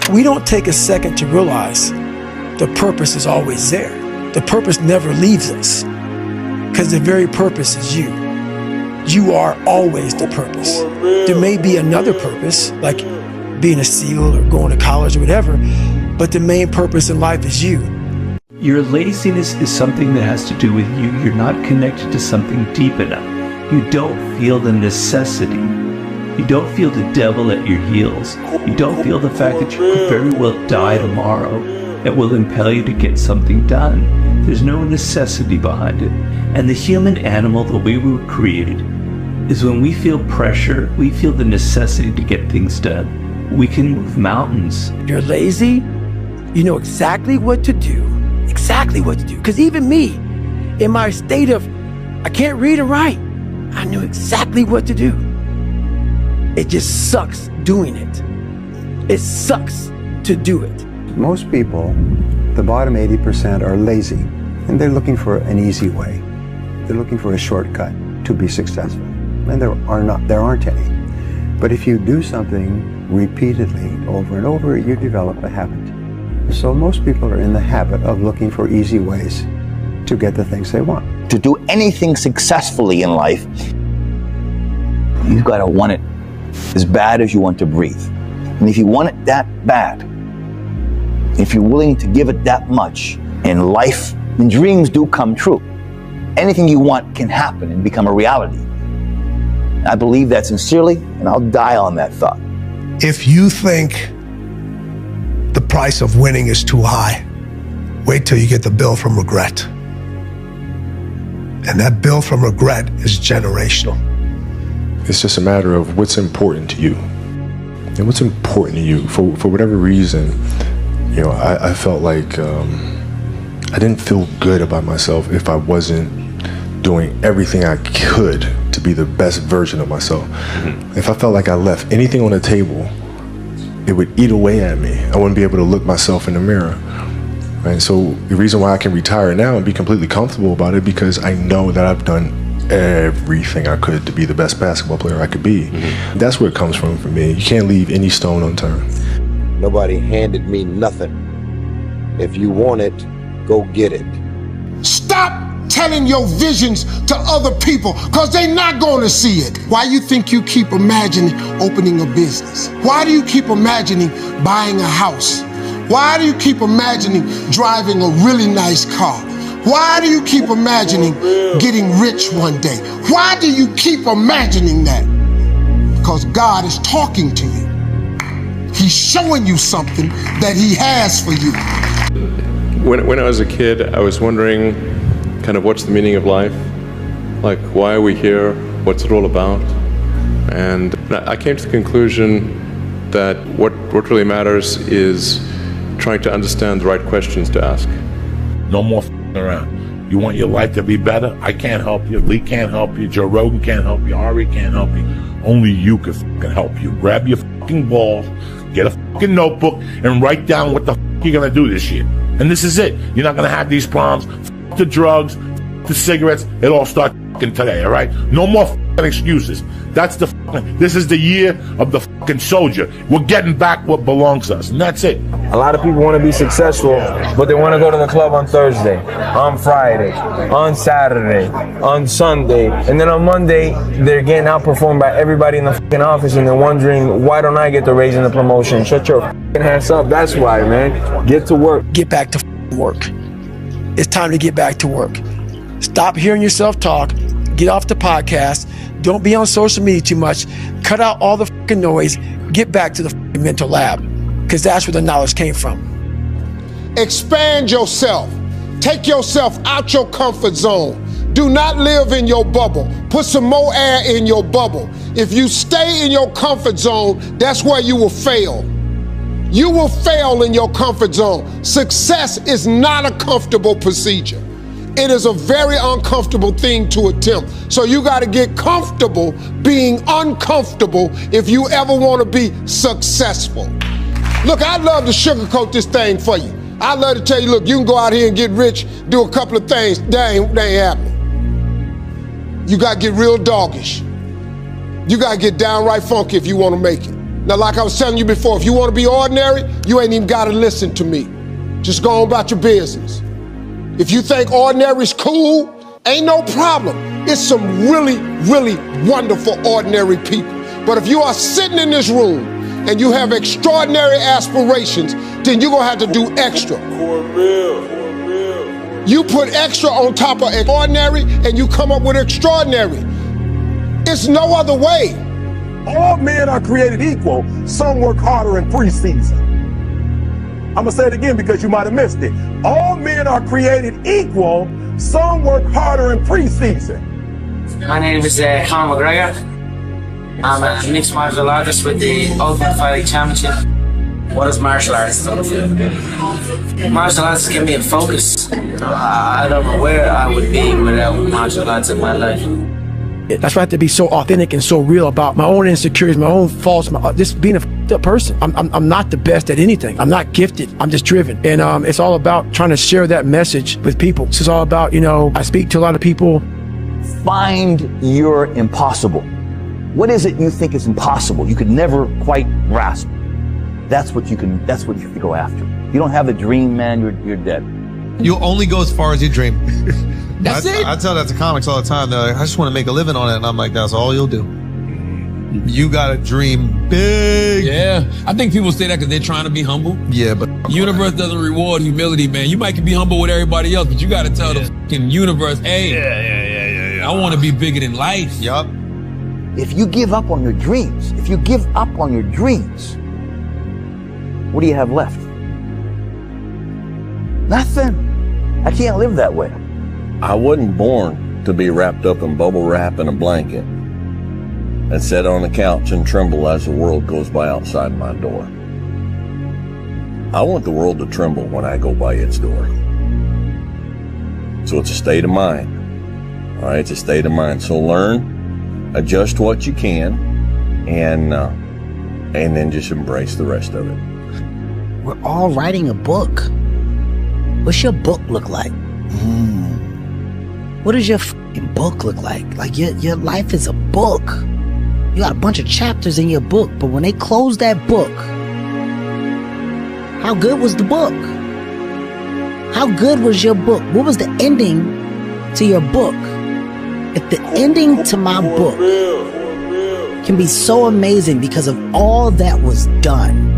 We don't take a second to realize the purpose is always there. The purpose never leaves us because the very purpose is you. You are always the purpose. There may be another purpose, like being a SEAL or going to college or whatever, but the main purpose in life is you. Your laziness is something that has to do with you. You're not connected to something deep enough. You don't feel the necessity. You don't feel the devil at your heels. You don't feel the fact that you could very well die tomorrow that will impel you to get something done. There's no necessity behind it. And the human animal, the way we were created, is when we feel pressure, we feel the necessity to get things done. We can move mountains. If you're lazy, you know exactly what to do. Exactly what to do. Because even me, in my state of, I can't read and write, I knew exactly what to do. It just sucks doing it. It sucks to do it. Most people, the bottom 80%, are lazy, and they're looking for an easy way. They're looking for a shortcut to be successful, and there aren't any. But if you do something repeatedly over and over, you develop a habit. So most people are in the habit of looking for easy ways to get the things they want. To do anything successfully in life, you've got to want it as bad as you want to breathe. And if you want it that bad, if you're willing to give it that much in life, then dreams do come true. Anything you want can happen and become a reality. I believe that sincerely, and I'll die on that thought. If you think the price of winning is too high, wait till you get the bill from regret. And that bill from regret is generational. It's just a matter of what's important to you. And what's important to you, for whatever reason, you know, I felt like I didn't feel good about myself if I wasn't doing everything I could to be the best version of myself. Mm-hmm. If I felt like I left anything on the table, it would eat away at me. I wouldn't be able to look myself in the mirror. Right? So the reason why I can retire now and be completely comfortable about it, because I know that I've done everything I could to be the best basketball player I could be. Mm-hmm. That's where it comes from for me. You can't leave any stone unturned. Nobody handed me nothing. If you want it, go get it. Stop telling your visions to other people, because they're not going to see it. Why you think you keep imagining opening a business? Why do you keep imagining buying a house? Why do you keep imagining driving a really nice car? Why do you keep imagining getting rich one day? Why do you keep imagining that? Because God is talking to you. He's showing you something that he has for you. When I was a kid, I was wondering kind of what's the meaning of life? Like, why are we here? What's it all about? And I came to the conclusion that what really matters is trying to understand the right questions to ask. No more around. You want your life to be better? I can't help you. Lee can't help you. Joe Rogan can't help you. Ari can't help you. Only you can help you. Grab your balls, get a notebook, and write down what the you're gonna do this year. And this is it. You're not gonna have these problems. The drugs, the cigarettes, it all starts today, all right? No more excuses. That's this is the year of the soldier. We're getting back what belongs to us, and that's it. A lot of people want to be successful, but they want to go to the club on Thursday, on Friday, on Saturday, on Sunday, and then on Monday, they're getting outperformed by everybody in the office, and they're wondering, why don't I get the raise and the promotion? Shut your ass up. That's why, man. Get to work. Get back to work. It's time to get back to work. Stop hearing yourself talk. Get off the podcast. Don't be on social media too much. Cut out all the noise. Get back to the mental lab, because that's where the knowledge came from. Expand yourself. Take yourself out your comfort zone. Do not live in your bubble. Put some more air in your bubble. If you stay in your comfort zone, that's where you will fail. You will fail in your comfort zone. Success is not a comfortable procedure. It is a very uncomfortable thing to attempt. So you got to get comfortable being uncomfortable if you ever want to be successful. Look, I'd love to sugarcoat this thing for you. I'd love to tell you, look, you can go out here and get rich, do a couple of things. That ain't happening. You got to get real doggish. You got to get downright funky if you want to make it. Now, like I was telling you before, if you want to be ordinary, you ain't even got to listen to me. Just go on about your business. If you think ordinary is cool, ain't no problem. It's some really, really wonderful ordinary people. But if you are sitting in this room and you have extraordinary aspirations, then you're gonna have to do extra. You put extra on top of ordinary and you come up with extraordinary. It's no other way. All men are created equal. Some work harder in preseason. I'm gonna say it again because you might have missed it. All men are created equal. Some work harder in preseason. My name is Conor McGregor. I'm a mixed martial artist with the Ultimate Fighting Championship. What is martial arts? Martial arts give me a focus. I don't know where I would be without martial arts in my life. That's why I have to be so authentic and so real about my own insecurities, my own faults, just being a f***ed up person. I'm not the best at anything. I'm not gifted. I'm just driven. And it's all about trying to share that message with people. This is all about, you know, I speak to a lot of people. Find your impossible. What is it you think is impossible? You could never quite grasp. That's what you can go after. If you don't have a dream, man, you're dead. You'll only go as far as you dream. That's it. I tell that to comics all the time. They're like, I just want to make a living on it. And I'm like, that's all you'll do. You got to dream big. Yeah. I think people say that because they're trying to be humble. Yeah, but the universe doesn't reward humility, man. You might be humble with everybody else, but you got to tell the fucking universe, hey, I want to be bigger than life. Yup. If you give up on your dreams, what do you have left? Nothing. I can't live that way. I wasn't born to be wrapped up in bubble wrap and a blanket and sit on the couch and tremble as the world goes by outside my door. I want the world to tremble when I go by its door. So it's a state of mind. All right, it's a state of mind. So learn, adjust what you can, and then just embrace the rest of it. We're all writing a book. What's your book look like? What does your fucking book look like? Like your life is a book. You got a bunch of chapters in your book, but when they close that book, how good was the book? How good was your book? What was the ending to your book? If the ending to my book can be so amazing because of all that was done.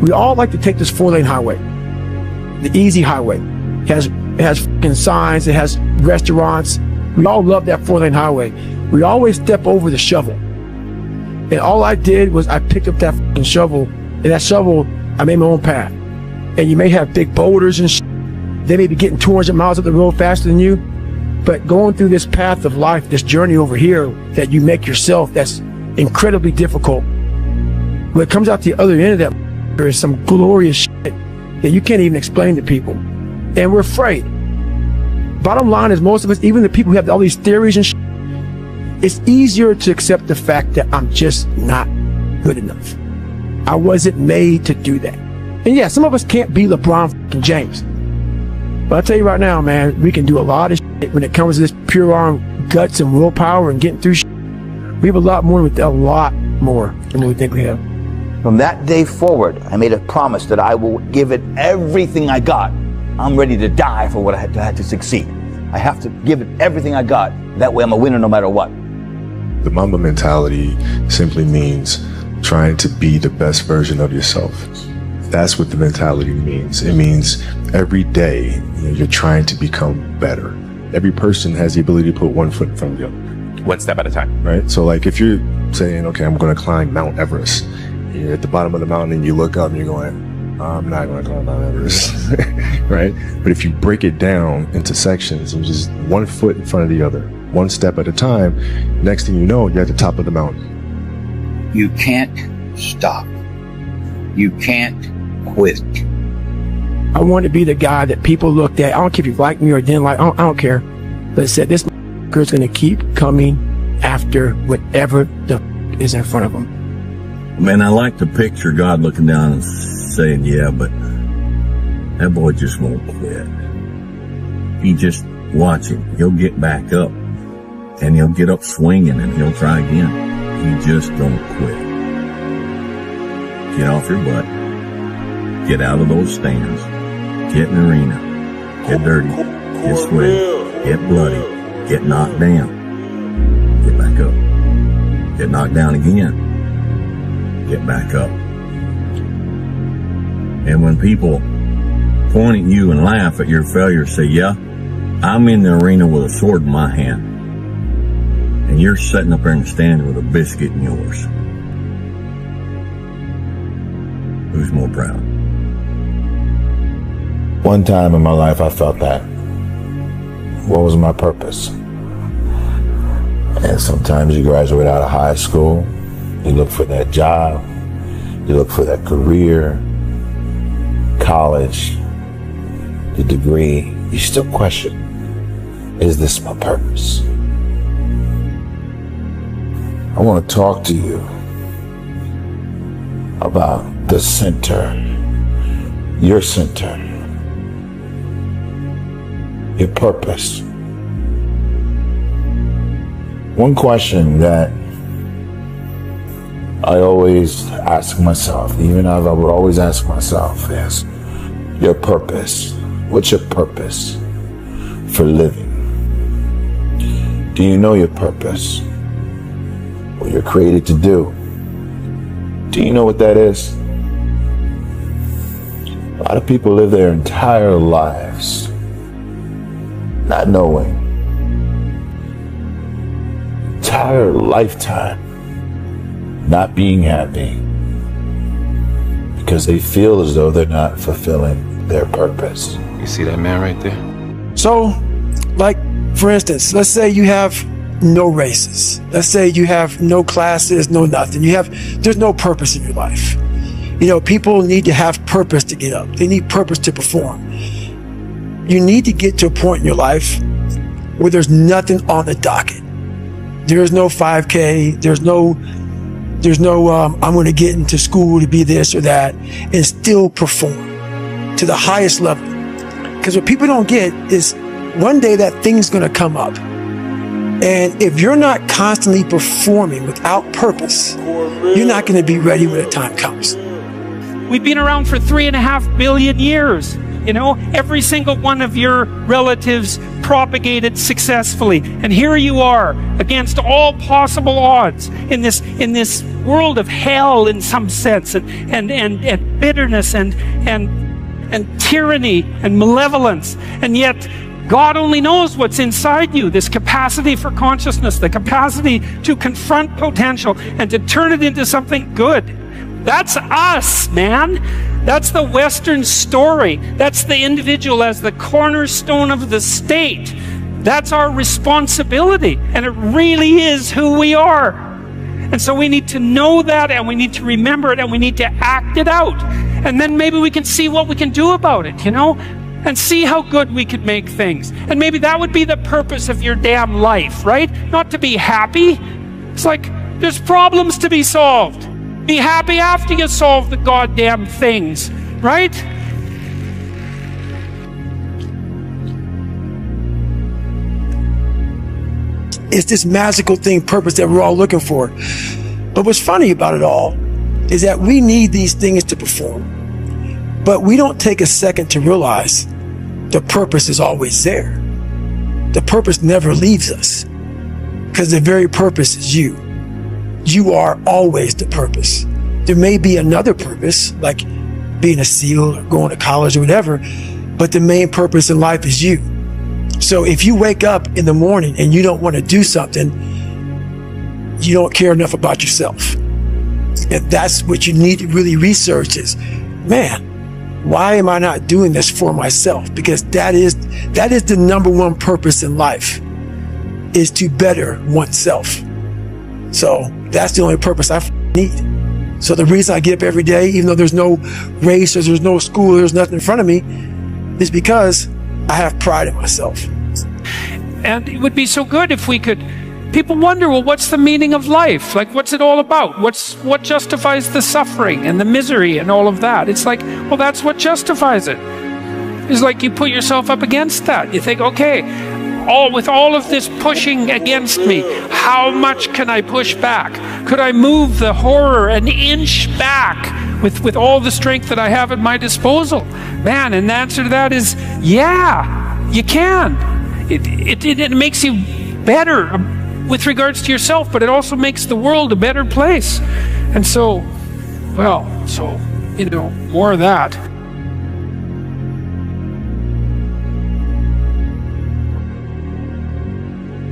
We all like to take this 4-lane highway, the easy highway. It has fucking signs, it has restaurants. We all love that 4-lane highway. We always step over the shovel. And all I did was I picked up that fucking shovel, and that shovel, I made my own path. And you may have big boulders and shit. They may be getting 200 miles up the road faster than you, but going through this path of life, this journey over here that you make yourself, that's incredibly difficult. When it comes out the other end of that, there is some glorious shit that you can't even explain to people. And we're afraid. Bottom line is, most of us, even the people who have all these theories and shit, it's easier to accept the fact that I'm just not good enough. I wasn't made to do that. And yeah, some of us can't be LeBron fucking James. But I'll tell you right now, man, we can do a lot of shit when it comes to this pure arm guts and willpower and getting through shit. We have a lot more than what we think we have. From that day forward, I made a promise that I will give it everything I got. I'm ready to die for what I had to succeed. I have to give it everything I got. That way I'm a winner no matter what. The Mamba mentality simply means trying to be the best version of yourself. That's what the mentality means. It means every day you're trying to become better. Every person has the ability to put one foot in front of the other. One step at a time. Right? So like if you're saying, okay, I'm going to climb Mount Everest. You're at the bottom of the mountain and you look up and you're going, I'm not going to climb Mount Everest. Right? But if you break it down into sections and just one foot in front of the other, one step at a time, next thing you know, you're at the top of the mountain. You can't stop. You can't quit. I want to be the guy that people looked at. I don't care if you like me or didn't like. I don't care. But it said this is going to keep coming after whatever the is in front of him. Man, I like to picture God looking down and saying, yeah, but that boy just won't quit. He just watch him. He'll get back up and he'll get up swinging and he'll try again. He just don't quit. Get off your butt. Get out of those stands. Get in the arena. Get dirty. Get sweaty. Get bloody. Get knocked down. Get back up. Get knocked down again. Get back up. And when people point at you and laugh at your failure, say, yeah, I'm in the arena with a sword in my hand. And you're sitting up there and standing with a biscuit in yours. Who's more proud? One time in my life I felt that. What was my purpose? And sometimes you graduate out of high school, you look for that job, you look for that career, college, the degree, you still question, is this my purpose? I want to talk to you about the center, your center, your purpose. One question that I always ask myself, even I would always ask myself, is your purpose. What's your purpose for living? Do you know your purpose? What you're created to do? Do you know what that is? A lot of people live their entire lives not knowing. Entire lifetime not being happy because they feel as though they're not fulfilling their purpose. You see that man right there? So, like, for instance, let's say you have no races. Let's say you have no classes, no nothing. There's no purpose in your life. You know, people need to have purpose to get up. They need purpose to perform. You need to get to a point in your life where there's nothing on the docket. There's no 5K. There's no I'm going to get into school to be this or that and still perform to the highest level. Because what people don't get is one day that thing's going to come up. And if you're not constantly performing without purpose, you're not going to be ready when the time comes. We've been around for 3.5 billion years. You know, every single one of your relatives propagated successfully. And here you are against all possible odds in this world of hell in some sense, and bitterness and tyranny and malevolence. And yet God only knows what's inside you, this capacity for consciousness, the capacity to confront potential and to turn it into something good. That's us, man. That's the Western story. That's the individual as the cornerstone of the state. That's our responsibility, and it really is who we are. And so we need to know that, and we need to remember it, and we need to act it out. And then maybe we can see what we can do about it, you know? And see how good we could make things. And maybe that would be the purpose of your damn life, right? Not to be happy. It's like, there's problems to be solved. Be happy after you solve the goddamn things, right? It's this magical thing, purpose, that we're all looking for. But what's funny about it all is that we need these things to perform. But we don't take a second to realize the purpose is always there. The purpose never leaves us, because the very purpose is you. You are always the purpose. There may be another purpose, like being a SEAL or going to college or whatever, but the main purpose in life is you. So if you wake up in the morning and you don't want to do something, you don't care enough about yourself. And that's what you need to really research is, man, why am I not doing this for myself? Because that is the number one purpose in life, is to better oneself. So that's the only purpose I need. So the reason I get up every day, even though there's no race or there's no school, there's nothing in front of me, is because I have pride in myself. And it would be so good if we could, people wonder, well, what's the meaning of life? Like, what's it all about? What justifies the suffering and the misery and all of that? It's like, well, that's what justifies it. It's like you put yourself up against that. You think, okay, with all of this pushing against me, how much can I push back? Could I move the horror an inch back with all the strength that I have at my disposal? Man, and the answer to that is, yeah, you can. It makes you better with regards to yourself, but it also makes the world a better place. And so, well, you know, more of that.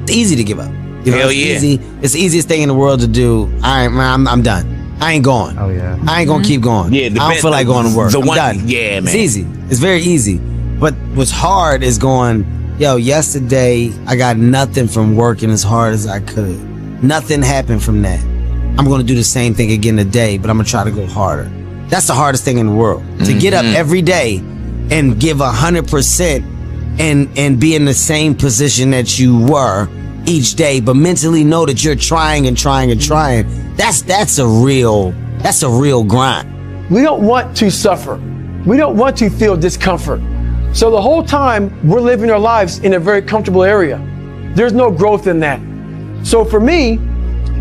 It's easy to give up. You know, Hell it's yeah. easy. It's the easiest thing in the world to do. I'm done. I ain't going. Oh yeah. I ain't gonna keep going. Yeah, I don't feel like going to work. I'm done. Yeah, man. It's easy. It's very easy. But what's hard is going, yo, yesterday I got nothing from working as hard as I could. Nothing happened from that. I'm gonna do the same thing again today, but I'm gonna try to go harder. That's the hardest thing in the world. To get up every day and give 100% and be in the same position that you were each day, but mentally know that you're trying and trying and trying. That's a real grind. We don't want to suffer. We don't want to feel discomfort. So the whole time we're living our lives in a very comfortable area. There's no growth in that. So for me,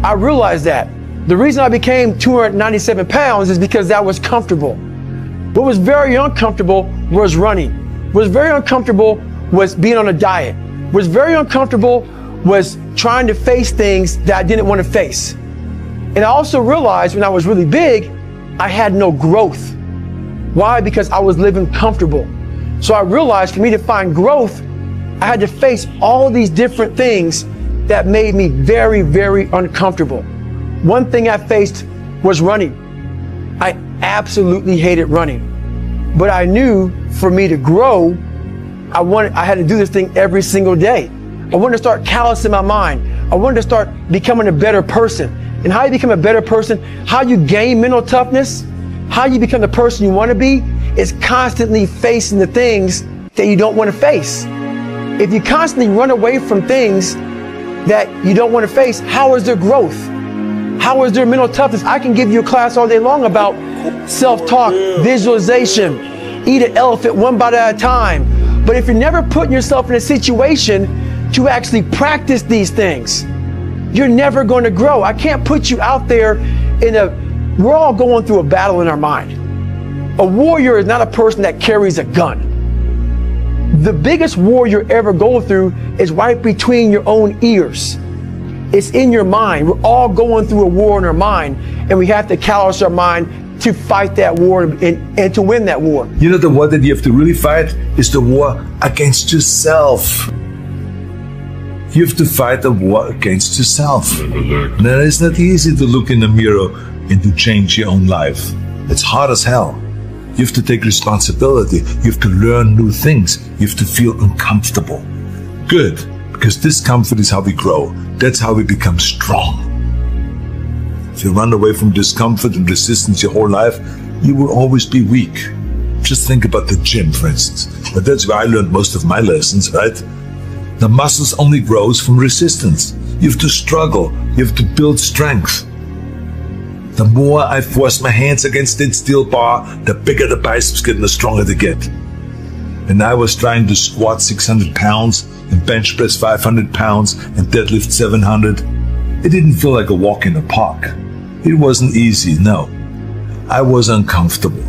I realized that the reason I became 297 pounds is because that was comfortable. What was very uncomfortable was running. What was very uncomfortable was being on a diet. What was very uncomfortable was trying to face things that I didn't want to face. And I also realized when I was really big, I had no growth. Why? Because I was living comfortable. So I realized for me to find growth, I had to face all these different things that made me very, very uncomfortable. One thing I faced was running. I absolutely hated running. But I knew for me to grow, I had to do this thing every single day. I wanted to start callousing my mind. I wanted to start becoming a better person. And how you become a better person, how you gain mental toughness, how you become the person you want to be, is constantly facing the things that you don't want to face. If you constantly run away from things that you don't want to face, how is there growth? How is there mental toughness? I can give you a class all day long about self-talk, visualization, eat an elephant one bite at a time. But if you're never putting yourself in a situation to actually practice these things, you're never going to grow. I can't put you out there we're all going through a battle in our mind. A warrior is not a person that carries a gun. The biggest war you ever go through is right between your own ears. It's in your mind. We're all going through a war in our mind, and we have to callous our mind to fight that war and to win that war. You know, the war that you have to really fight is the war against yourself. You have to fight a war against yourself. Now, it's not easy to look in the mirror and to change your own life. It's hard as hell. You have to take responsibility. You have to learn new things. You have to feel uncomfortable. Good, because discomfort is how we grow. That's how we become strong. If you run away from discomfort and resistance your whole life, you will always be weak. Just think about the gym, for instance. But that's where I learned most of my lessons, right? The muscles only grows from resistance. You have to struggle. You have to build strength. The more I force my hands against that steel bar, the bigger the biceps get and the stronger they get. And I was trying to squat 600 pounds and bench press 500 pounds and deadlift 700. It didn't feel like a walk in the park. It wasn't easy, no. I was uncomfortable.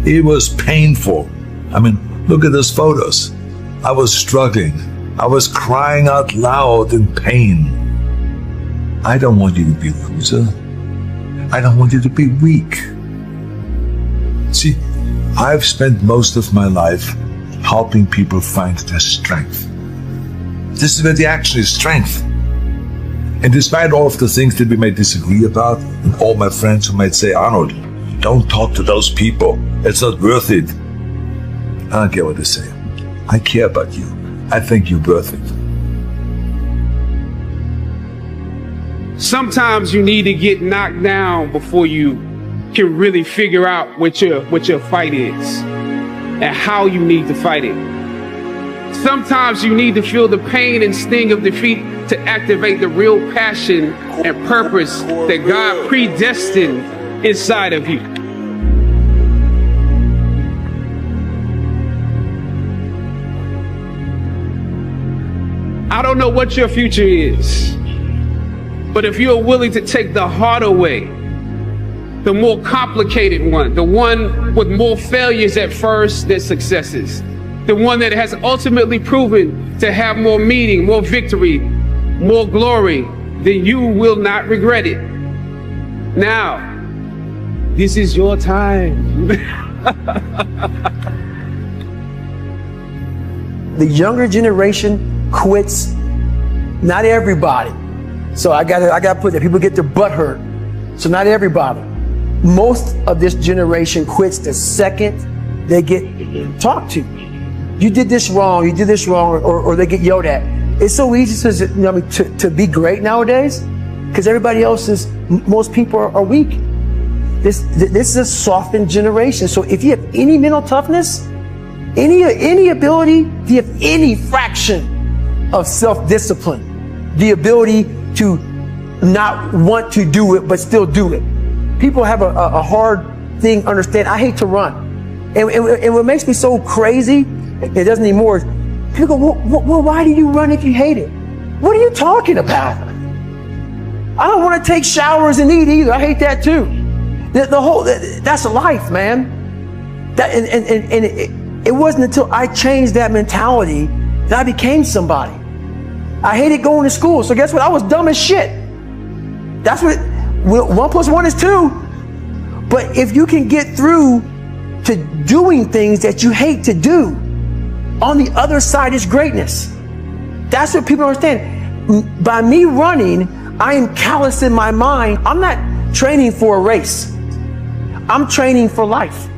It was painful. I mean, look at those photos. I was struggling. I was crying out loud in pain. I don't want you to be a loser. I don't want you to be weak. See, I've spent most of my life helping people find their strength. This is where the action is, strength. And despite all of the things that we may disagree about, and all my friends who might say, Arnold, don't talk to those people. It's not worth it. I don't care what they say. I care about you. I think you're worth it. Sometimes you need to get knocked down before you can really figure out what your fight is and how you need to fight it. Sometimes you need to feel the pain and sting of defeat to activate the real passion and purpose that God predestined inside of you. I don't know what your future is, but if you're willing to take the harder way the more complicated one, the one with more failures at first than successes, the one that has ultimately proven to have more meaning, more victory, more glory, then you will not regret it. Now, this is your time. The younger generation quits. Not everybody. So I gotta put that. People get their butt hurt. So not everybody. Most of this generation quits the second they get talked to. You did this wrong, or they get yelled at. It's so easy to be great nowadays because everybody else is, most people are weak. This is a softened generation. So if you have any mental toughness, any ability, if you have any fraction of self-discipline, the ability to not want to do it but still do it. People have a hard thing understand. I hate to run. And what makes me so crazy, it doesn't anymore, is people go, well, why do you run if you hate it? What are you talking about? I don't want to take showers and eat either. I hate that too. That's a life, man. It wasn't until I changed that mentality that I became somebody. I hated going to school, so guess what? I was dumb as shit. That's what 1 + 1 is 2. But if you can get through to doing things that you hate to do, on the other side is greatness. That's what people understand. By me running, I am callous in my mind. I'm not training for a race. I'm training for life.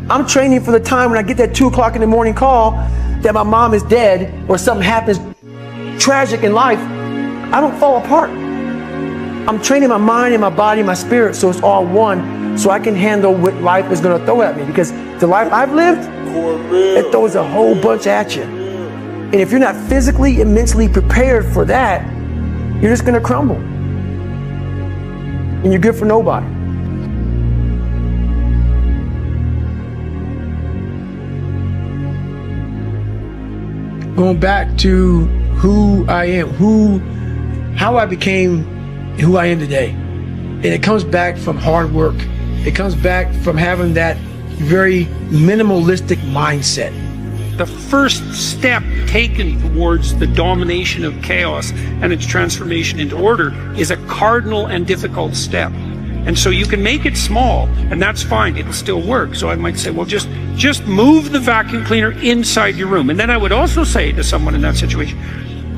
I'm training for the time when I get that 2 o'clock in the morning call that my mom is dead or something happens tragic in life. I don't fall apart. I'm training my mind and my body and my spirit so it's all one, so I can handle what life is going to throw at me. Because the life I've lived, it throws a whole bunch at you. And if you're not physically and mentally prepared for that, you're just going to crumble. And you're good for nobody. Going back to who I am, how I became who I am today. And it comes back from hard work. It comes back from having that very minimalistic mindset. The first step taken towards the domination of chaos and its transformation into order is a cardinal and difficult step. And so you can make it small, and that's fine, it'll still work. So I might say, well, just move the vacuum cleaner inside your room. And then I would also say to someone in that situation,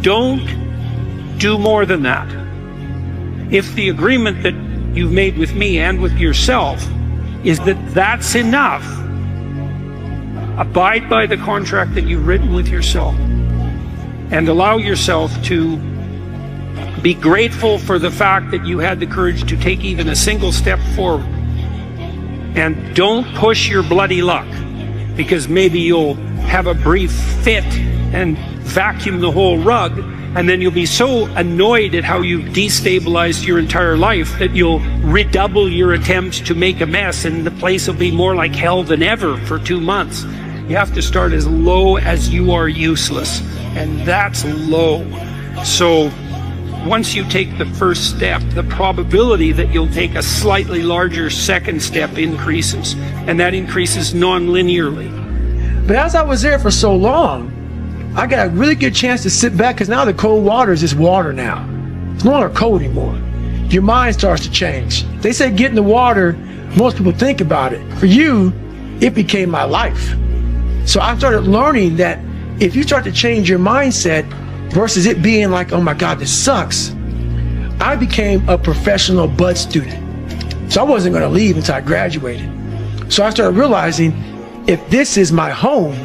don't do more than that. If the agreement that you've made with me and with yourself is that that's enough, abide by the contract that you've written with yourself and allow yourself to be grateful for the fact that you had the courage to take even a single step forward. And don't push your bloody luck, because maybe you'll have a brief fit and vacuum the whole rug, and then you'll be so annoyed at how you've destabilized your entire life that you'll redouble your attempts to make a mess, and the place will be more like hell than ever for 2 months. You have to start as low as you are useless, and that's low. So once you take the first step, the probability that you'll take a slightly larger second step increases, and that increases non-linearly. But as I was there for so long, I got a really good chance to sit back, because now the cold water is just water now. It's no longer cold anymore. Your mind starts to change. They say get in the water, most people think about it. For you, it became my life. So I started learning that if you start to change your mindset versus it being like, oh my God, this sucks, I became a professional bud student. So I wasn't going to leave until I graduated. So I started realizing if this is my home,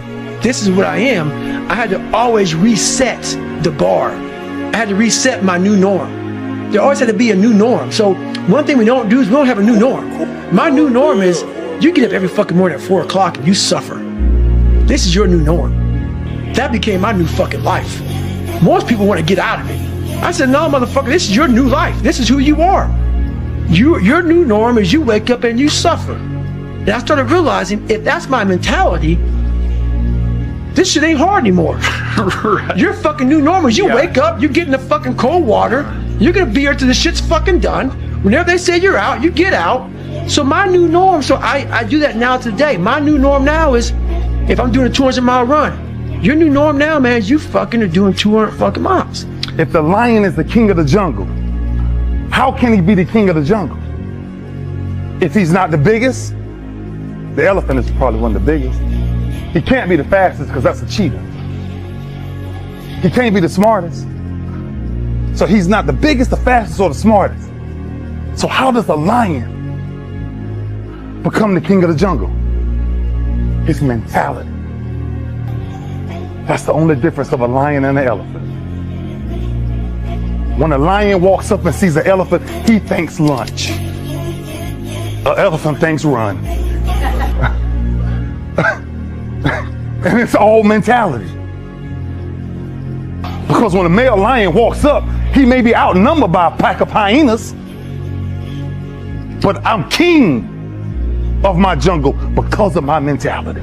this is what I am, I had to always reset the bar. I had to reset my new norm. There always had to be a new norm. So one thing we don't do is we don't have a new norm. My new norm is you get up every fucking morning at 4 o'clock and you suffer. This is your new norm. That became my new fucking life. Most people want to get out of it. I said, no, motherfucker, this is your new life. This is who you are. Your new norm is you wake up and you suffer. And I started realizing if that's my mentality, this shit ain't hard anymore. Right. Your fucking new norm is you wake up, you get in the fucking cold water, you're gonna be here till the shit's fucking done. Whenever they say you're out, you get out, So my new norm, so I do that now today. My new norm now is if I'm doing a 200-mile run, your new norm now, man, is you fucking are doing 200 fucking miles. If the lion is the king of the jungle, how can he be the king of the jungle? If he's not the biggest, the elephant is probably one of the biggest. He can't be the fastest because that's a cheetah. He can't be the smartest. So he's not the biggest, the fastest, or the smartest. So how does a lion become the king of the jungle? His mentality. That's the only difference of a lion and an elephant. When a lion walks up and sees an elephant, he thinks lunch. An elephant thinks run. And it's all mentality. Because when a male lion walks up, he may be outnumbered by a pack of hyenas, but I'm king of my jungle because of my mentality.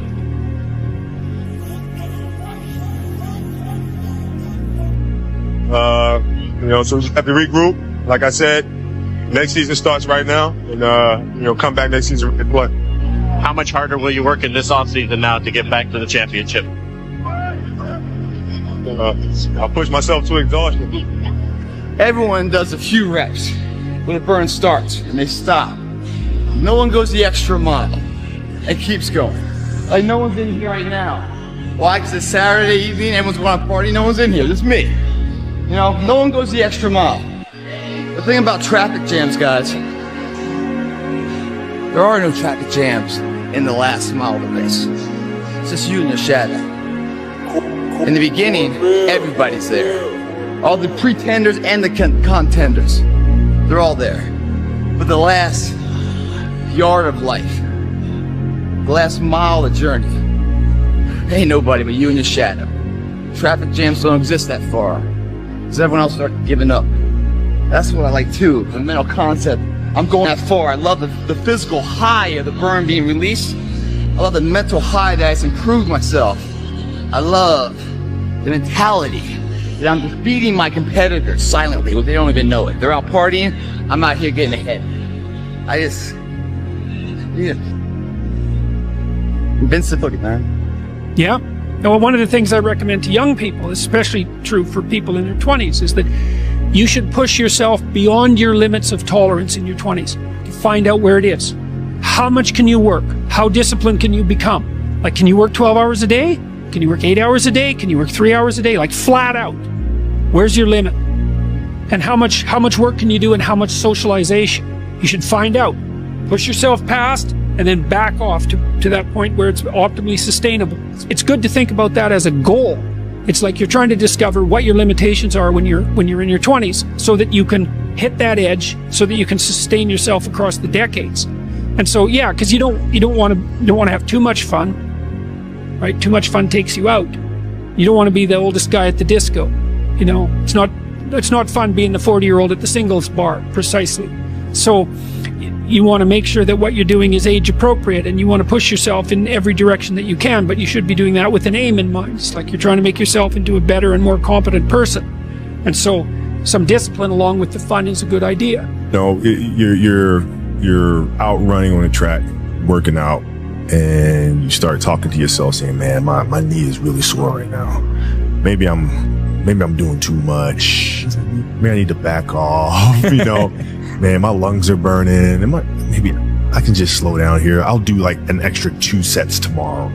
So we just have to regroup. Like I said, next season starts right now, and come back next season and play. How much harder will you work in this offseason now to get back to the championship? I'll push myself to exhaustion. Everyone does a few reps when the burn starts and they stop. No one goes the extra mile and keeps going. Like no one's in here right now. Why? Because it's Saturday evening, everyone's going to party, no one's in here, just me. No one goes the extra mile. The thing about traffic jams, guys, there are no traffic jams in the last mile of the race. It's just you and your shadow. In the beginning, everybody's there. All the pretenders and the contenders, they're all there. But the last yard of life, the last mile of the journey, ain't nobody but you and your shadow. Traffic jams don't exist that far, because everyone else started giving up. That's what I like too, the mental concept. I'm going that far. I love the physical high of the burn being released. I love the mental high that has improved myself. I love the mentality that I'm defeating my competitors silently, but they don't even know it. They're out partying, I'm out here getting ahead. Invincibility, man. Yeah. Well, one of the things I recommend to young people, especially true for people in their 20s, is that you should push yourself beyond your limits of tolerance in your 20s to find out where it is. How much can you work? How disciplined can you become? Like, can you work 12 hours a day? Can you work 8 hours a day? Can you work 3 hours a day? Like, flat out. Where's your limit? And how much work can you do and how much socialization? You should find out. Push yourself past and then back off to that point where it's optimally sustainable. It's good to think about that as a goal. It's like you're trying to discover what your limitations are when you're in your 20s, so that you can hit that edge, so that you can sustain yourself across the decades. And so, yeah, because you don't want to have too much fun, right? Too much fun takes you out. You don't want to be the oldest guy at the disco. It's not fun being the 40-year-old at the singles bar, precisely. So you want to make sure that what you're doing is age appropriate, and you want to push yourself in every direction that you can, but you should be doing that with an aim in mind. It's like you're trying to make yourself into a better and more competent person. And so some discipline along with the fun is a good idea. You're out running on the track, working out, and you start talking to yourself saying, man, my knee is really sore right now. Maybe I'm doing too much. Maybe I need to back off, Man, my lungs are burning. Maybe I can just slow down here. I'll do like an extra 2 sets tomorrow.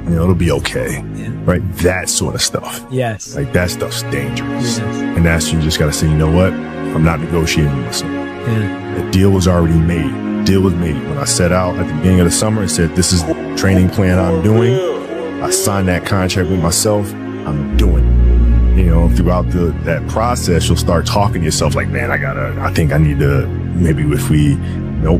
It'll be okay. Yeah. Right? That sort of stuff. Yes. Like, that stuff's dangerous. Yes. And that's, you just got to say, you know what? I'm not negotiating with myself. Yeah. The deal was already made. The deal was made. When I set out at the beginning of the summer and said, this is the training plan I'm doing, I signed that contract with myself. I'm doing it. Throughout that process, you'll start talking to yourself like, man, I think I need to, maybe if we, nope.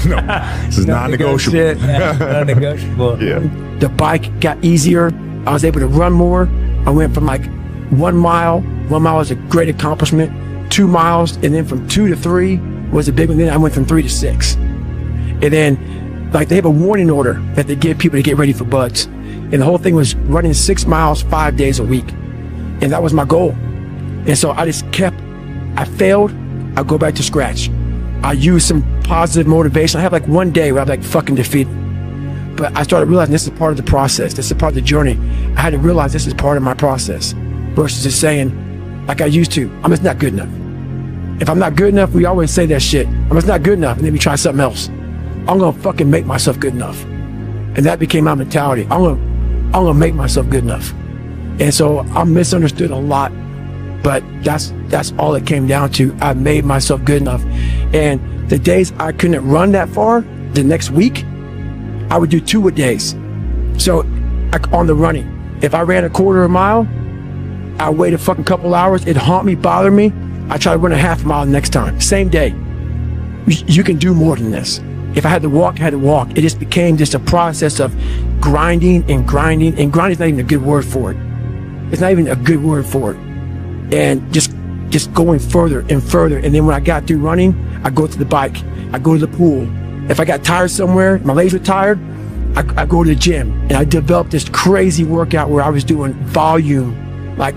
No, this is non-negotiable. Non-negotiable. Yeah. The bike got easier. I was able to run more. I went from like 1 mile. 1 mile was a great accomplishment. 2 miles, and then from 2 to 3 was a big one. Then I went from 3 to 6. And then, like, they have a warning order that they give people to get ready for buds. And the whole thing was running 6 miles 5 days a week. And that was my goal. And so I failed, I go back to scratch. I use some positive motivation. I have like one day where I'm like fucking defeated. But I started realizing this is part of the process. This is part of the journey. I had to realize this is part of my process versus just saying, like I used to, I'm just not good enough. If I'm not good enough, we always say that shit. I'm just not good enough, and then we try something else. I'm gonna fucking make myself good enough. And that became my mentality. I'm gonna make myself good enough. And so I'm misunderstood a lot, but that's all it came down to. I made myself good enough. And the days I couldn't run that far, the next week, I would do 2-a-days. So on the running, if I ran a quarter of a mile, I wait a fucking couple hours, it'd haunt me, bother me. I try to run a half mile the next time, same day. You can do more than this. If I had to walk, I had to walk. It just became just a process of grinding and grinding, and grinding is not even a good word for it. It's not even a good word for it. And just going further and further. And then when I got through running, I go to the bike, I go to the pool. If I got tired somewhere, my legs were tired, I go to the gym. And I developed this crazy workout where I was doing volume, like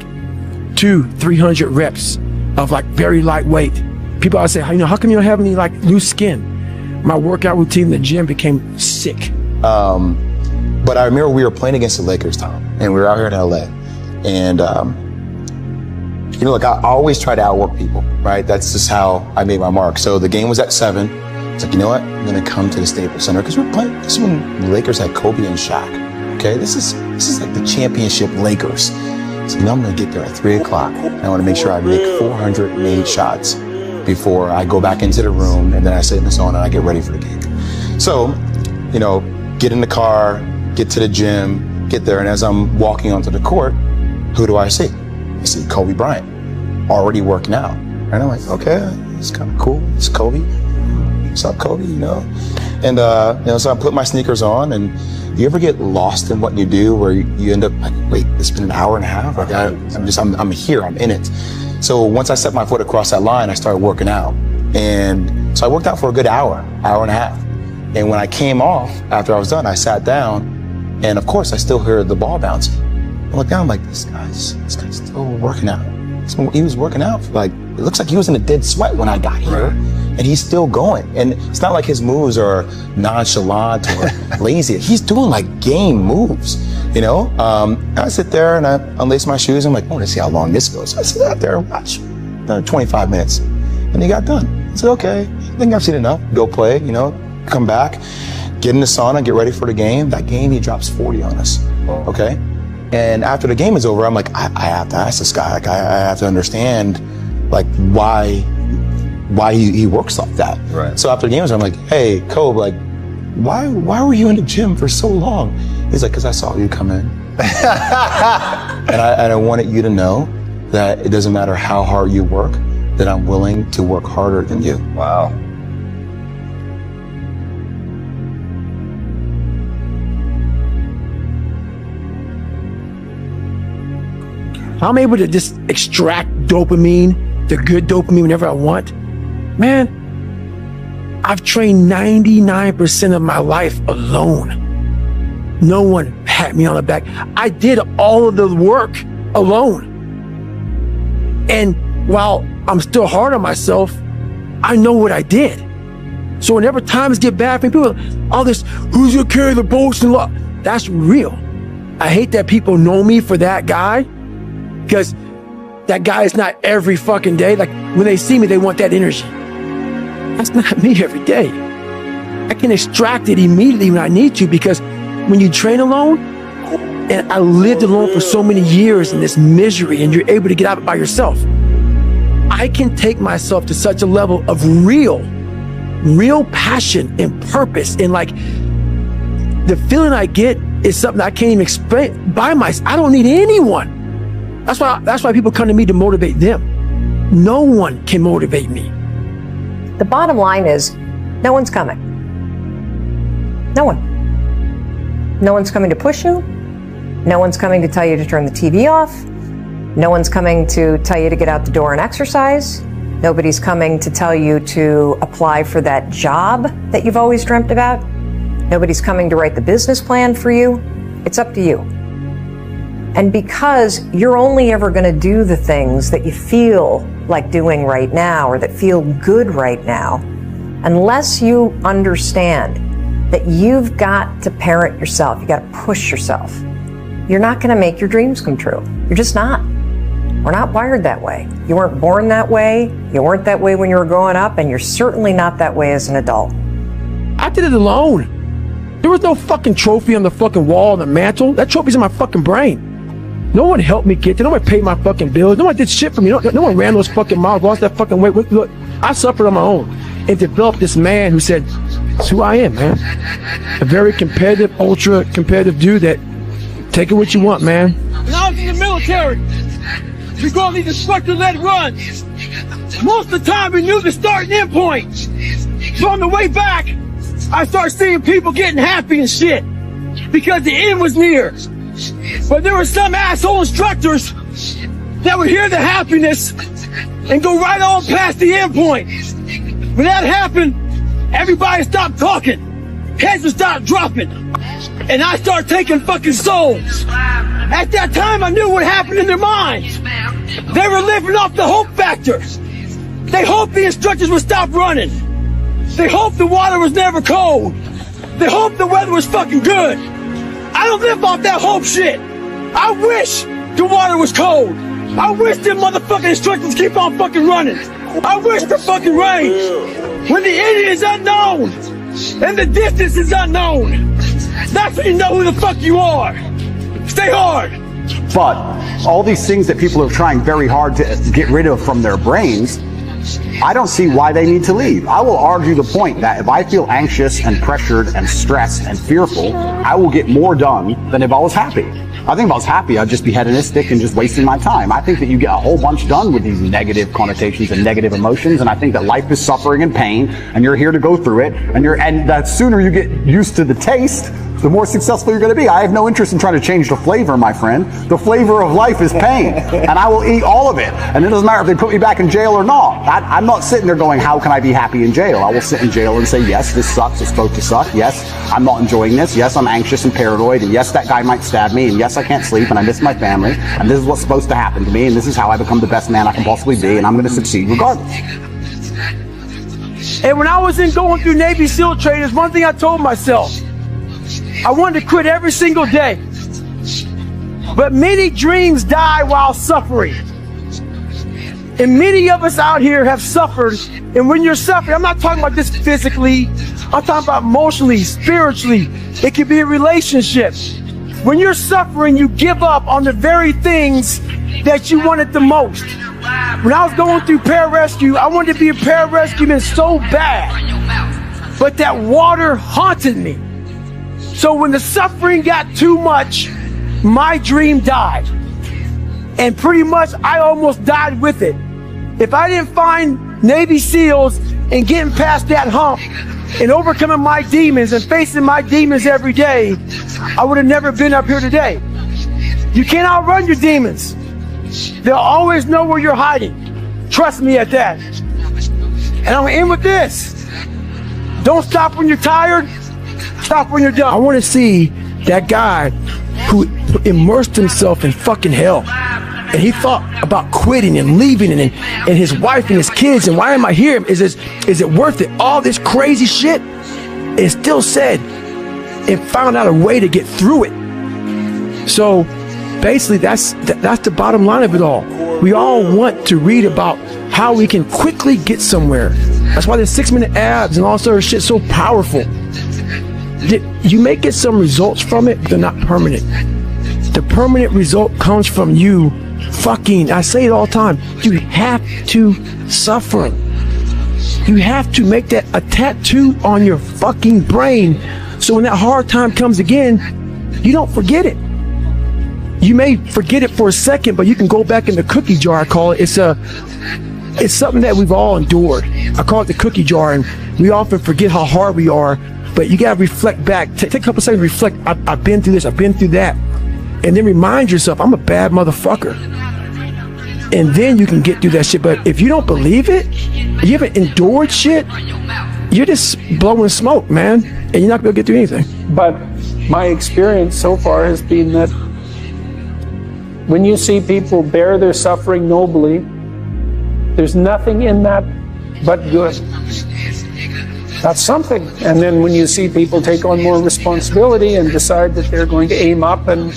200-300 reps of like very lightweight. People always say, how come you don't have any like loose skin? My workout routine in the gym became sick. But I remember we were playing against the Lakers, Tom, and we were out here in LA. And, look, I always try to outwork people, right? That's just how I made my mark. So the game was at 7. It's like, you know what? I'm going to come to the Staples Center because we're playing. This is when the Lakers had Kobe and Shaq. Okay, this is like the championship Lakers. So now I'm going to get there at 3 o'clock. I want to make sure I make 408 shots before I go back into the room, and then I sit in the sauna and I get ready for the game. So, get in the car, get to the gym, get there, and as I'm walking onto the court, who do I see? I see Kobe Bryant already working out. And I'm like, okay, it's kind of cool. It's Kobe. What's up, Kobe? And so I put my sneakers on, and you ever get lost in what you do where you end up like, wait, it's been an hour and a half? Like I'm here, I'm in it. So once I set my foot across that line, I started working out. And so I worked out for a good hour and a half. And when I came off, after I was done, I sat down, and of course I still hear the ball bouncing. I look down, I'm like, this guy's still working out. He was working out for like, it looks like he was in a dead sweat when I got here. And he's still going. And it's not like his moves are nonchalant or lazy. He's doing like game moves, I sit there and I unlace my shoes. I'm like, I want to see how long this goes. So I sit out there and watch 25 minutes. And he got done. I said, okay, I think I've seen enough. Go play, come back, get in the sauna, get ready for the game. That game, he drops 40 on us, okay? And after the game is over, I'm like, I have to ask this guy. Like, I have to understand, like, why he works like that. Right. So after the game, I'm like, hey, Kobe, like, why were you in the gym for so long? He's like, because I saw you come in. and I wanted you to know that it doesn't matter how hard you work, that I'm willing to work harder than you. Wow. I'm able to just extract dopamine, the good dopamine whenever I want. Man, I've trained 99% of my life alone. No one pat me on the back. I did all of the work alone. And while I'm still hard on myself, I know what I did. So whenever times get bad for me, people, all this, who's gonna carry the boats and law? That's real. I hate that people know me for that guy, because that guy is not every fucking day. Like when they see me, they want that energy. That's not me every day. I can extract it immediately when I need to, because when you train alone, and I lived alone for so many years in this misery, and you're able to get out of it by yourself, I can take myself to such a level of real passion and purpose. And like the feeling I get is something I can't even explain by myself. I don't need anyone. That's why people come to me to motivate them. No one can motivate me. The bottom line is, no one's coming. No one. No one's coming to push you. No one's coming to tell you to turn the TV off. No one's coming to tell you to get out the door and exercise. Nobody's coming to tell you to apply for that job that you've always dreamt about. Nobody's coming to write the business plan for you. It's up to you. And because you're only ever going to do the things that you feel like doing right now, or that feel good right now, Unless you understand that you've got to parent yourself, you got to push yourself, you're not going to make your dreams come true. You're just not. We're not wired that way. You weren't born that way. You weren't that way when you were growing up, and you're certainly not that way as an adult. I did it alone. There was no fucking trophy on the fucking wall on the mantle. That trophy's in my fucking brain. No one helped me get there. No one paid my fucking bills. No one did shit for me. No one ran those fucking miles, lost that fucking weight. Look, I suffered on my own and developed this man who said, "It's who I am, man." A very competitive, ultra competitive dude that take it what you want, man. When I was in the military, we go on these instructor-led runs. Most of the time, we knew the start and end point. So on the way back, I started seeing people getting happy and shit because the end was near. But there were some asshole instructors that would hear the happiness and go right on past the end point. When that happened, everybody stopped talking. Heads would start dropping. And I started taking fucking souls. At that time, I knew what happened in their minds. They were living off the hope factor. They hoped the instructors would stop running. They hoped the water was never cold. They hoped the weather was fucking good. I don't live off that hope shit. I wish the water was cold. I wish them motherfucking instructors keep on fucking running. I wish the fucking rains. When the end is unknown and the distance is unknown, that's when you know who the fuck you are. Stay hard. But all these things that people are trying very hard to get rid of from their brains, I don't see why they need to leave. I will argue the point that if I feel anxious and pressured and stressed and fearful, I will get more done than if I was happy. I think if I was happy, I'd just be hedonistic and just wasting my time. I think that you get a whole bunch done with these negative connotations and negative emotions, and I think that life is suffering and pain, and you're here to go through it, and the sooner you get used to the taste, the more successful you're going to be. I have no interest in trying to change the flavor, my friend. The flavor of life is pain, and I will eat all of it. And it doesn't matter if they put me back in jail or not. I'm not sitting there going, how can I be happy in jail? I will sit in jail and say, yes, this sucks, it's supposed to suck. Yes, I'm not enjoying this. Yes, I'm anxious and paranoid. And yes, that guy might stab me. And yes, I can't sleep, and I miss my family. And this is what's supposed to happen to me. And this is how I become the best man I can possibly be. And I'm going to succeed regardless. And when I was going through Navy SEAL training, there's one thing I told myself. I wanted to quit every single day. But many dreams die while suffering. And many of us out here have suffered. And when you're suffering, I'm not talking about this physically. I'm talking about emotionally, spiritually. It could be a relationship. When you're suffering, you give up on the very things that you wanted the most. When I was going through pararescue, I wanted to be a pararescueman so bad. But that water haunted me. So when the suffering got too much, my dream died. And pretty much I almost died with it. If I didn't find Navy SEALs and getting past that hump and overcoming my demons and facing my demons every day, I would have never been up here today. You can't outrun your demons. They'll always know where you're hiding. Trust me at that. And I'm gonna end with this. Don't stop when you're tired. Stop when you're done. I want to see that guy who immersed himself in fucking hell. And he thought about quitting and leaving and his wife and his kids. And why am I here? Is it worth it? All this crazy shit. And still said and found out a way to get through it. So basically that's the bottom line of it all. We all want to read about how we can quickly get somewhere. That's why the 6-minute abs and all sort of shit so powerful. You may get some results from it, but they're not permanent. The permanent result comes from you fucking, I say it all the time, you have to suffer. You have to make that a tattoo on your fucking brain so when that hard time comes again, you don't forget it. You may forget it for a second, but you can go back in the cookie jar, I call it. It's something that we've all endured. I call it the cookie jar, and we often forget how hard we are. But you gotta reflect back. Take a couple seconds to reflect. I've been through this, I've been through that. And then remind yourself, I'm a bad motherfucker. And then you can get through that shit. But if you don't believe it, you haven't endured shit, you're just blowing smoke, man. And you're not gonna get through anything. But my experience so far has been that when you see people bear their suffering nobly, there's nothing in that but good. That's something. And then when you see people take on more responsibility and decide that they're going to aim up and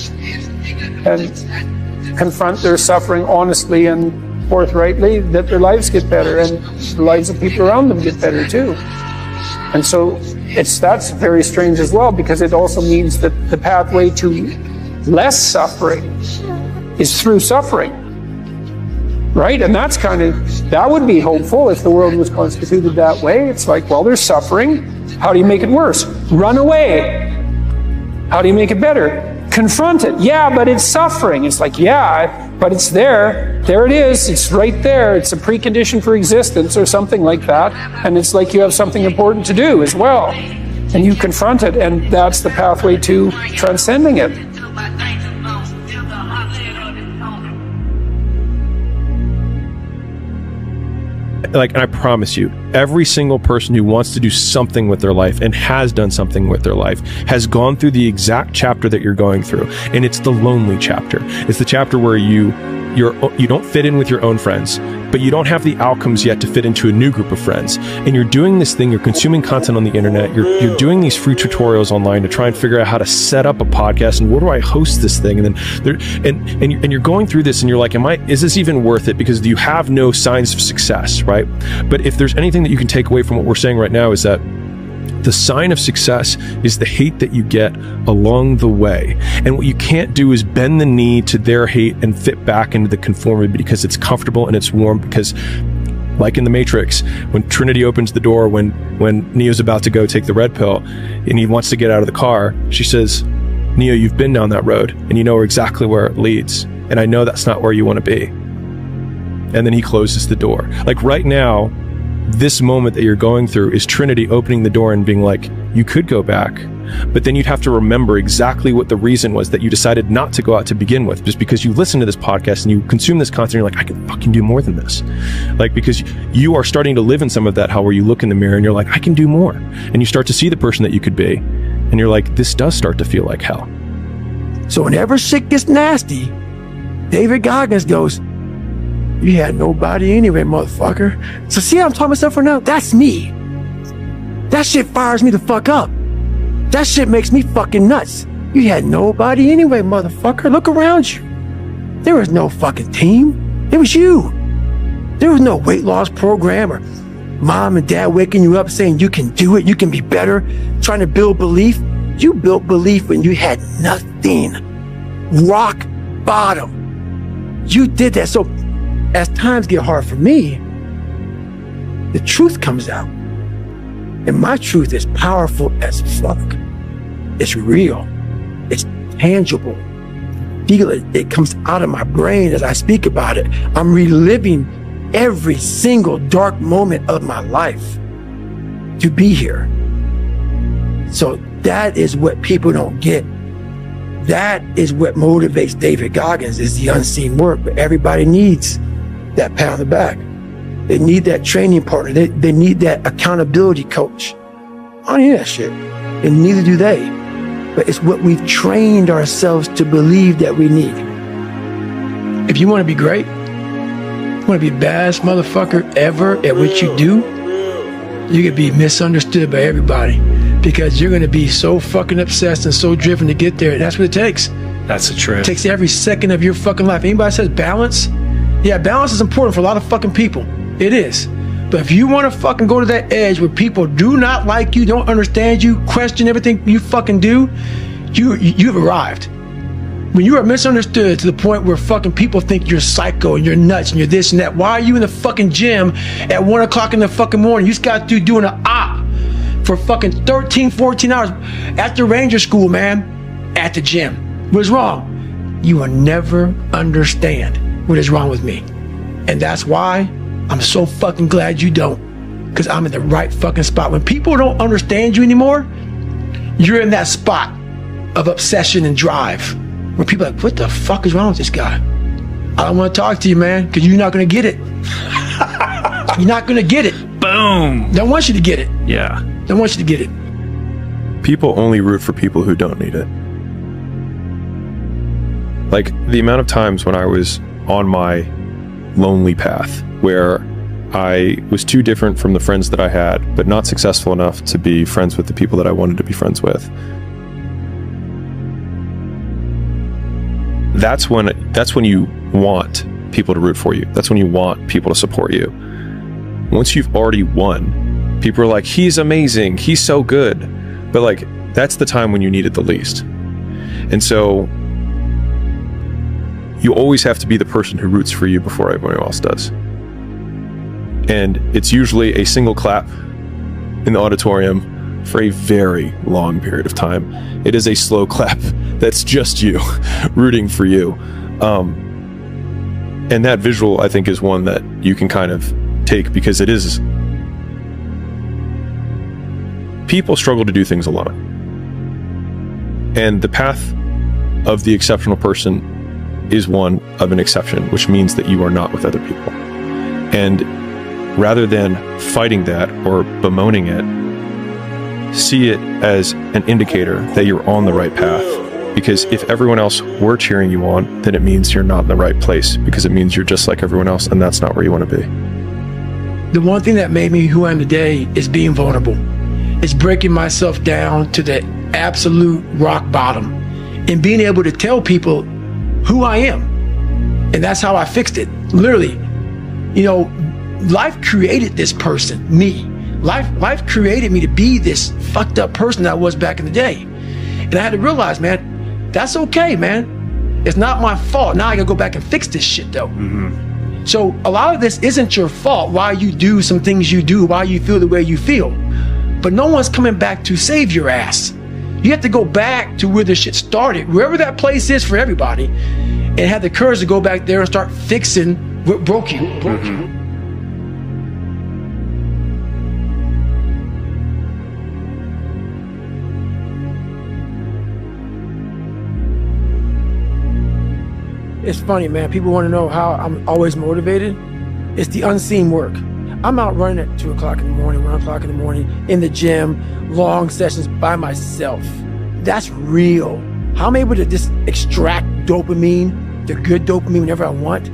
confront their suffering honestly and forthrightly, that their lives get better and the lives of people around them get better too. And so that's very strange as well, because it also means that the pathway to less suffering is through suffering. Right? And that's that would be hopeful if the world was constituted that way. It's like, well, there's suffering. How do you make it worse? Run away. How do you make it better? Confront it. Yeah, but it's suffering. It's like, yeah, but it's there. There it is. It's right there. It's a precondition for existence or something like that. And it's like you have something important to do as well. And you confront it, and that's the pathway to transcending it. Like, and I promise you, every single person who wants to do something with their life and has done something with their life has gone through the exact chapter that you're going through. And it's the lonely chapter. It's the chapter where you don't fit in with your own friends, but you don't have the outcomes yet to fit into a new group of friends. And you're doing this thing, you're consuming content on the internet, you're doing these free tutorials online to try and figure out how to set up a podcast and where do I host this thing? And then you're going through this and you're like, is this even worth it? Because you have no signs of success, right? But if there's anything that you can take away from what we're saying right now, is that the sign of success is the hate that you get along the way. And what you can't do is bend the knee to their hate and fit back into the conformity because it's comfortable and it's warm. Because like in the Matrix, when Trinity opens the door, when Neo's about to go take the red pill and he wants to get out of the car, she says, Neo, you've been down that road and you know exactly where it leads. And I know that's not where you want to be. And then he closes the door. Like right now, this moment that you're going through is Trinity opening the door and being like, you could go back, but then you'd have to remember exactly what the reason was that you decided not to go out to begin with, just because you listen to this podcast and you consume this content, you're like, I can fucking do more than this. Like, because you are starting to live in some of that hell where you look in the mirror and you're like, I can do more. And you start to see the person that you could be. And you're like, this does start to feel like hell. So whenever shit gets nasty, David Goggins goes, you had nobody anyway, motherfucker. So see how I'm talking myself right now? That's me. That shit fires me the fuck up. That shit makes me fucking nuts. You had nobody anyway, motherfucker. Look around you. There was no fucking team. It was you. There was no weight loss program or mom and dad waking you up saying you can do it, you can be better, trying to build belief. You built belief when you had nothing. Rock bottom. You did that. So as times get hard for me, the truth comes out. And my truth is powerful as fuck. It's real. It's tangible. Feel it. It comes out of my brain as I speak about it. I'm reliving every single dark moment of my life to be here. So that is what people don't get. That is what motivates David Goggins, is the unseen work. But everybody needs that pat on the back. They need that training partner. They need that accountability coach. I don't need that shit. And neither do they. But it's what we've trained ourselves to believe that we need. If you want to be great, you want to be the baddest motherfucker ever at what you do, you could be misunderstood by everybody because you're going to be so fucking obsessed and so driven to get there. That's what it takes. That's the truth. It takes every second of your fucking life. Anybody says balance? Yeah, balance is important for a lot of fucking people. It is. But if you want to fucking go to that edge where people do not like you, don't understand you, question everything you fucking do, you've arrived. When you are misunderstood to the point where fucking people think you're psycho and you're nuts and you're this and that, why are you in the fucking gym at 1 o'clock in the fucking morning? You just got to doing an op for fucking 13, 14 hours at the Ranger School, man, at the gym. What is wrong? You will never understand what is wrong with me. And that's why I'm so fucking glad you don't, because I'm in the right fucking spot. When people don't understand you anymore, you're in that spot of obsession and drive where people are like, what the fuck is wrong with this guy? I don't want to talk to you, man, because you're not going to get it. You're not going to get it. Boom. Don't want you to get it. Yeah. Don't want you to get it. People only root for people who don't need it. Like the amount of times when I was on my lonely path where I was too different from the friends that I had, but not successful enough to be friends with the people that I wanted to be friends with. That's when you want people to root for you. That's when you want people to support you. Once you've already won, people are like, he's amazing, he's so good. But like, that's the time when you need it the least. And so you always have to be the person who roots for you before everyone else does. And it's usually a single clap in the auditorium for a very long period of time. It is a slow clap that's just you rooting for you. And that visual, I think, is one that you can kind of take, because it is... People struggle to do things alone. And the path of the exceptional person is one of an exception, which means that you are not with other people. And rather than fighting that or bemoaning it, see it as an indicator that you're on the right path. Because if everyone else were cheering you on, then it means you're not in the right place, because it means you're just like everyone else, and that's not where you want to be. The one thing that made me who I am today is being vulnerable. It's breaking myself down to the absolute rock bottom and being able to tell people who I am. And that's how I fixed it. Literally, you know, life created this person, me. Life created me to be this fucked up person that I was back in the day. And I had to realize, man, that's okay, man. It's not my fault. Now I gotta go back and fix this shit, though. Mm-hmm. So a lot of this isn't your fault, why you do some things you do, why you feel the way you feel. But no one's coming back to save your ass. You have to go back to where the shit started, wherever that place is for everybody, and have the courage to go back there and start fixing what broke you. Mm-hmm. It's funny, man. People want to know how I'm always motivated. It's the unseen work. I'm out running at 2 o'clock in the morning, 1 o'clock in the morning, in the gym, long sessions by myself. That's real. How I'm able to just extract dopamine, the good dopamine, whenever I want.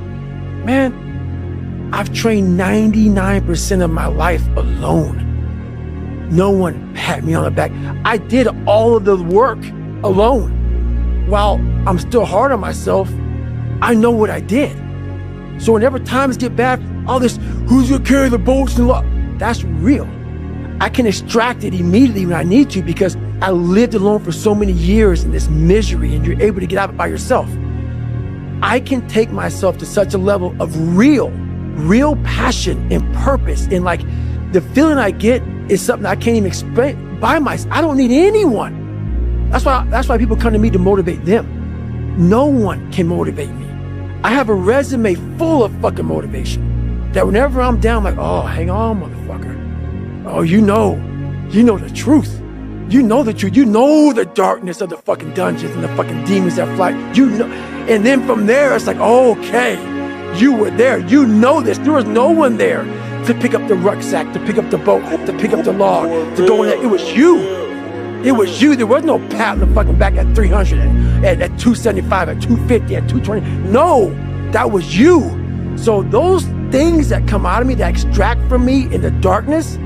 Man, I've trained 99% of my life alone. No one pat me on the back. I did all of the work alone. While I'm still hard on myself, I know what I did. So whenever times get bad, all this, who's gonna carry the bolts and what? That's real. I can extract it immediately when I need to, because I lived alone for so many years in this misery, and you're able to get out by yourself. I can take myself to such a level of real passion and purpose, and like the feeling I get is something I can't even explain by myself. I don't need anyone. That's why people come to me to motivate them. No one can motivate me. I have a resume full of fucking motivation that whenever I'm down, I'm like, oh, hang on, motherfucker. Oh, you know the truth. You know the truth. You know the darkness of the fucking dungeons and the fucking demons that fly. You know, and then from there, it's like, okay, you were there. You know this. There was no one there to pick up the rucksack, to pick up the boat, to pick up the log, to go in there. It was you. It was you. There was no pat on the fucking back at 300, at 275, at 250, at 220. No, that was you. So those things that come out of me, that extract from me in the darkness,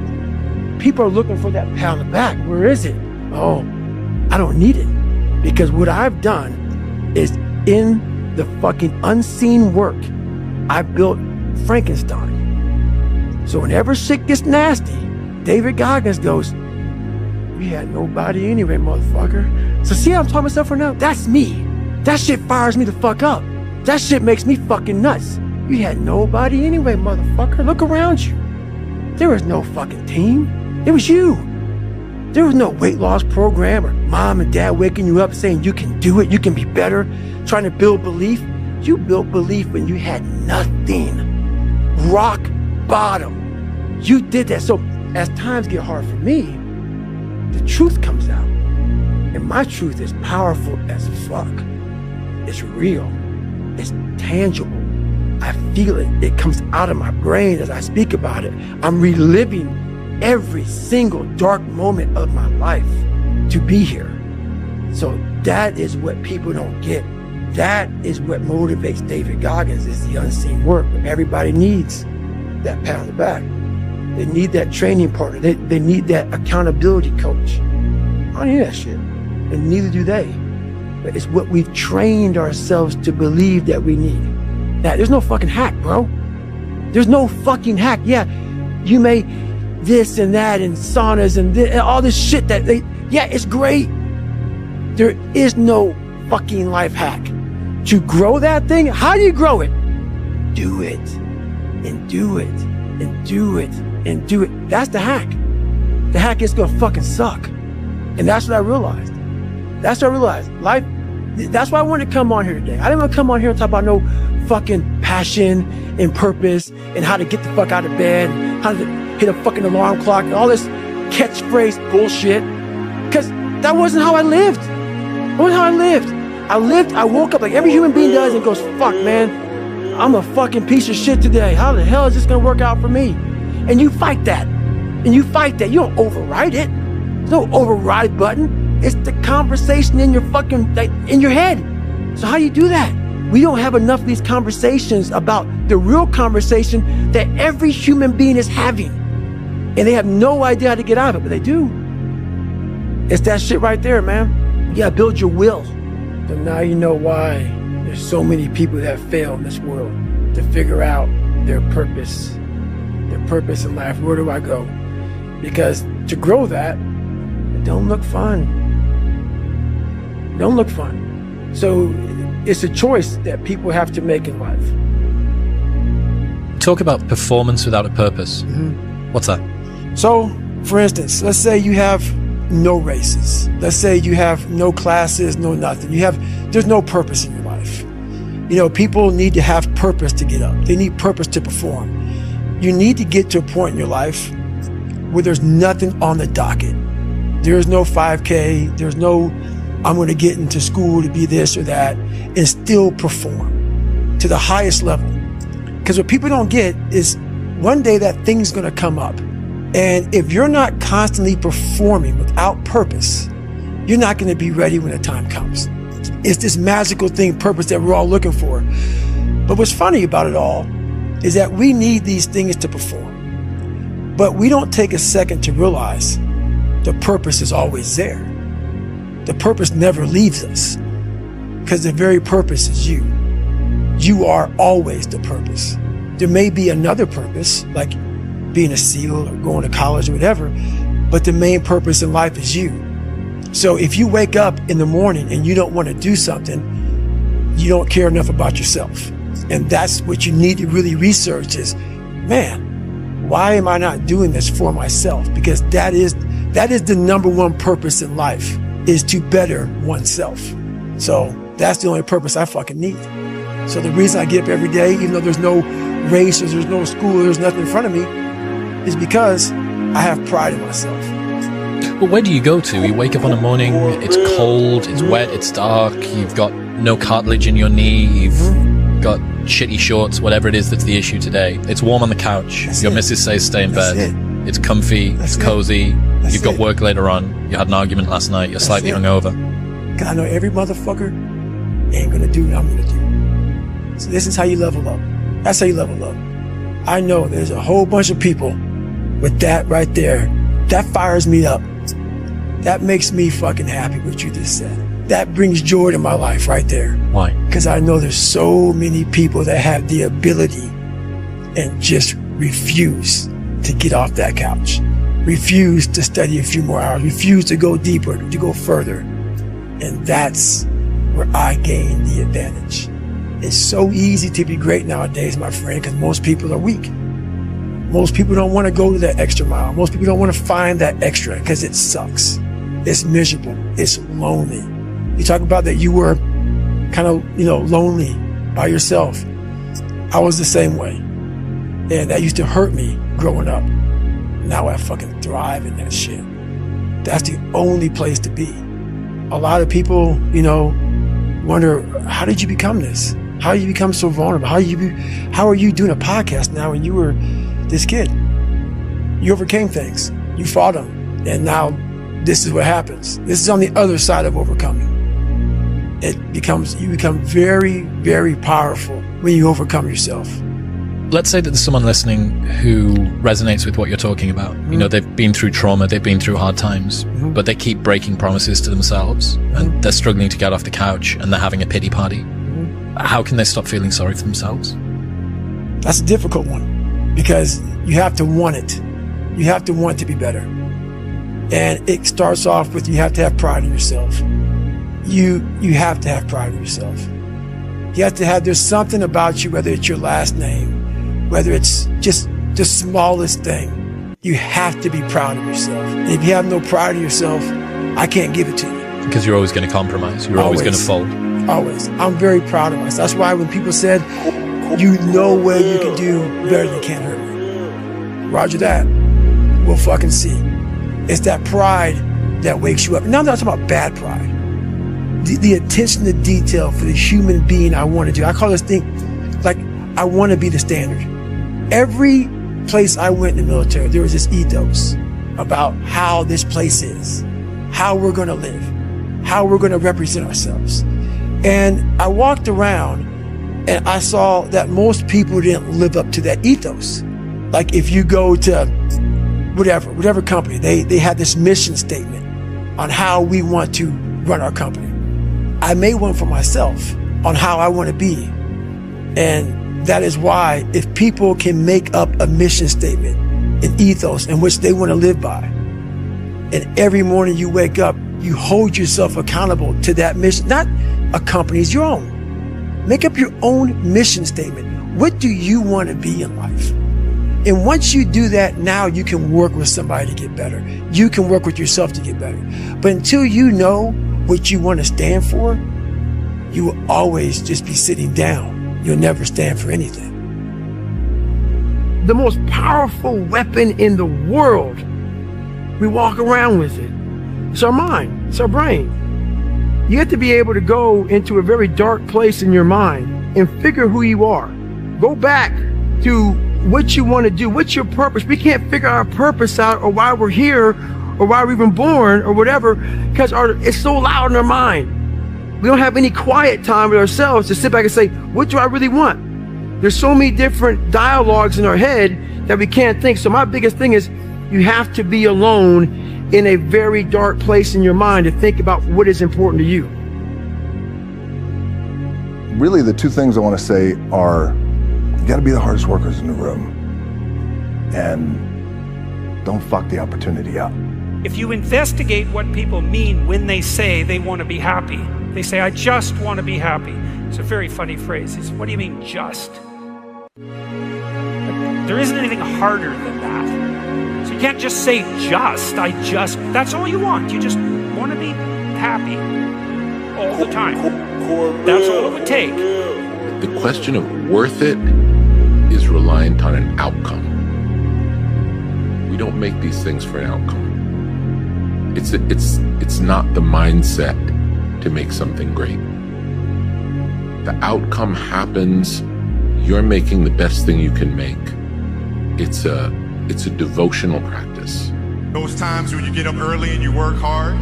people are looking for that pat on the back. Where is it? Oh, I don't need it. Because what I've done is in the fucking unseen work, I built Frankenstein. So whenever shit gets nasty, David Goggins goes, you had nobody anyway, motherfucker. So see how I'm talking myself right now? That's me. That shit fires me the fuck up. That shit makes me fucking nuts. You had nobody anyway, motherfucker. Look around you. There was no fucking team. It was you. There was no weight loss program or mom and dad waking you up saying you can do it, you can be better, trying to build belief. You built belief when you had nothing. Rock bottom. You did that. So as times get hard for me, the truth comes out. And my truth is powerful as fuck. It's real. It's tangible. I feel it. It comes out of my brain as I speak about it. I'm reliving every single dark moment of my life to be here. So that is what people don't get. That is what motivates David Goggins, is the unseen work that everybody needs. that pat on the back. They need that training partner. They need that accountability coach. I don't need that shit. And neither do they. But it's what we've trained ourselves to believe that we need. Now, there's no fucking hack, bro. There's no fucking hack. Yeah, you may this and that and saunas and all this shit that yeah, it's great. There is no fucking life hack. To grow that thing, how do you grow it? Do it, and do it, and do it, and do it. That's the hack. The hack is gonna fucking suck. And that's what I realized. That's what I realized. Life, that's why I wanted to come on here today. I didn't want to come on here and talk about no fucking passion and purpose and how to get the fuck out of bed, and how to hit a fucking alarm clock and all this catchphrase bullshit. Because that wasn't how I lived. That wasn't how I lived. I woke up like every human being does and goes, fuck, man, I'm a fucking piece of shit today. How the hell is this gonna work out for me? And you fight that. And you fight that. You don't override it. There's no override button. It's the conversation in your fucking, like, in your head. So how do you do that? We don't have enough of these conversations about the real conversation that every human being is having. And they have no idea how to get out of it, but they do. It's that shit right there, man. You gotta build your will. So now you know why there's so many people that fail in this world to figure out their purpose in life. Where do I go? Because to grow that, it don't look fun. Don't look fun. So it's a choice that people have to make in life. Talk about performance without a purpose. Mm-hmm. What's that? So, for instance, let's say you have no races. Let's say you have no classes, no nothing. There's no purpose in your life. You know, people need to have purpose to get up. They need purpose to perform. You need to get to a point in your life where there's nothing on the docket. There's no 5K. There's no, I'm going to get into school to be this or that, and still perform to the highest level. Because what people don't get is one day that thing's going to come up. And if you're not constantly performing without purpose, you're not going to be ready when the time comes. It's this magical thing, purpose, that we're all looking for. But what's funny about it all is that we need these things to perform. But we don't take a second to realize the purpose is always there. The purpose never leaves us, because the very purpose is you. You are always the purpose. There may be another purpose, like being a SEAL or going to college or whatever, but the main purpose in life is you. So if you wake up in the morning and you don't want to do something, you don't care enough about yourself. And that's what you need to really research is, man, why am I not doing this for myself? Because that is the number one purpose in life, is to better oneself. So that's the only purpose I fucking need. So the reason I get up every day, even though there's no race or there's no school, there's nothing in front of me, is because I have pride in myself. But where do you go to? You wake up in the morning, it's cold, it's wet, it's dark, you've got no cartilage in your knee, you've got shitty shorts, whatever it is that's the issue today. It's warm on the couch, your missus says stay in bed, it's comfy, it's cozy, you've got work later on, you had an argument last night, you're slightly hungover. Because I know every motherfucker ain't gonna do what I'm gonna do. So this is how you level up. That's how you level up. I know there's a whole bunch of people with that right there. That fires me up. That makes me fucking happy what you just said. That brings joy to my life right there. Why? Because I know there's so many people that have the ability and just refuse to get off that couch. Refuse to study a few more hours. Refuse to go deeper, to go further. And that's where I gain the advantage. It's so easy to be great nowadays, my friend, because most people are weak. Most people don't want to go to that extra mile. Most people don't want to find that extra because it sucks. It's miserable. It's lonely. You talk about that you were kind of, lonely by yourself. I was the same way. And that used to hurt me growing up. Now I fucking thrive in that shit. That's the only place to be. A lot of people, wonder, how did you become this? How did you become so vulnerable? How are you doing a podcast now when you were this kid? You overcame things. You fought them. And now this is what happens. This is on the other side of overcoming. You become very, very powerful when you overcome yourself. let's say that there's someone listening who resonates with what you're talking about. You know, they've been through trauma, they've been through hard times, but they keep breaking promises to themselves, and they're struggling to get off the couch, and they're having a pity party. How can they stop feeling sorry for themselves? That's a difficult one, because you have to want it. You have to want to be better. And it starts off with, you have to have pride in yourself. You have to have pride in yourself. You have to have, there's something about you, whether it's your last name, whether it's just the smallest thing, you have to be proud of yourself. And if you have no pride in yourself, I can't give it to you. Because you're always going to compromise. You're always going to fold. Always. I'm very proud of myself. That's why when people said, you know where you can do better than Can't Hurt Me. Roger that. We'll fucking see. It's that pride that wakes you up. Now I'm not talking about bad pride. The attention to detail for the human being I want to do. I call this thing, like, I want to be the standard. Every place I went in the military, there was this ethos about how this place is, how we're going to live, how we're going to represent ourselves. And I walked around and I saw that most people didn't live up to that ethos. Like if you go to whatever company, they had this mission statement on how we want to run our company. I made one for myself on how I want to be. And that is why if people can make up a mission statement, an ethos in which they want to live by, and every morning you wake up, you hold yourself accountable to that mission, not a company's, your own. Make up your own mission statement. What do you want to be in life? And once you do that, now you can work with somebody to get better. You can work with yourself to get better. But until you know what you want to stand for, you will always just be sitting down. You'll never stand for anything. The most powerful weapon in the world, we walk around with it. It's our mind, it's our brain. You have to be able to go into a very dark place in your mind and figure who you are. Go back to what you want to do. What's your purpose? We can't figure our purpose out or why we're here or why we're even born or whatever, because it's so loud in our mind. We don't have any quiet time with ourselves to sit back and say, what do I really want? There's so many different dialogues in our head that we can't think. So my biggest thing is you have to be alone in a very dark place in your mind to think about what is important to you. Really, the two things I want to say are, you got to be the hardest workers in the room, and don't fuck the opportunity up. If you investigate what people mean when they say they want to be happy, they say, I just want to be happy. It's a very funny phrase. It's, what do you mean, just? There isn't anything harder than that. So you can't just say just, that's all you want. You just want to be happy all the time. That's all it would take. The question of worth it is reliant on an outcome. We don't make these things for an outcome. It's not the mindset to make something great. The outcome happens. You're making the best thing you can make. It's a devotional practice. Those times when you get up early and you work hard,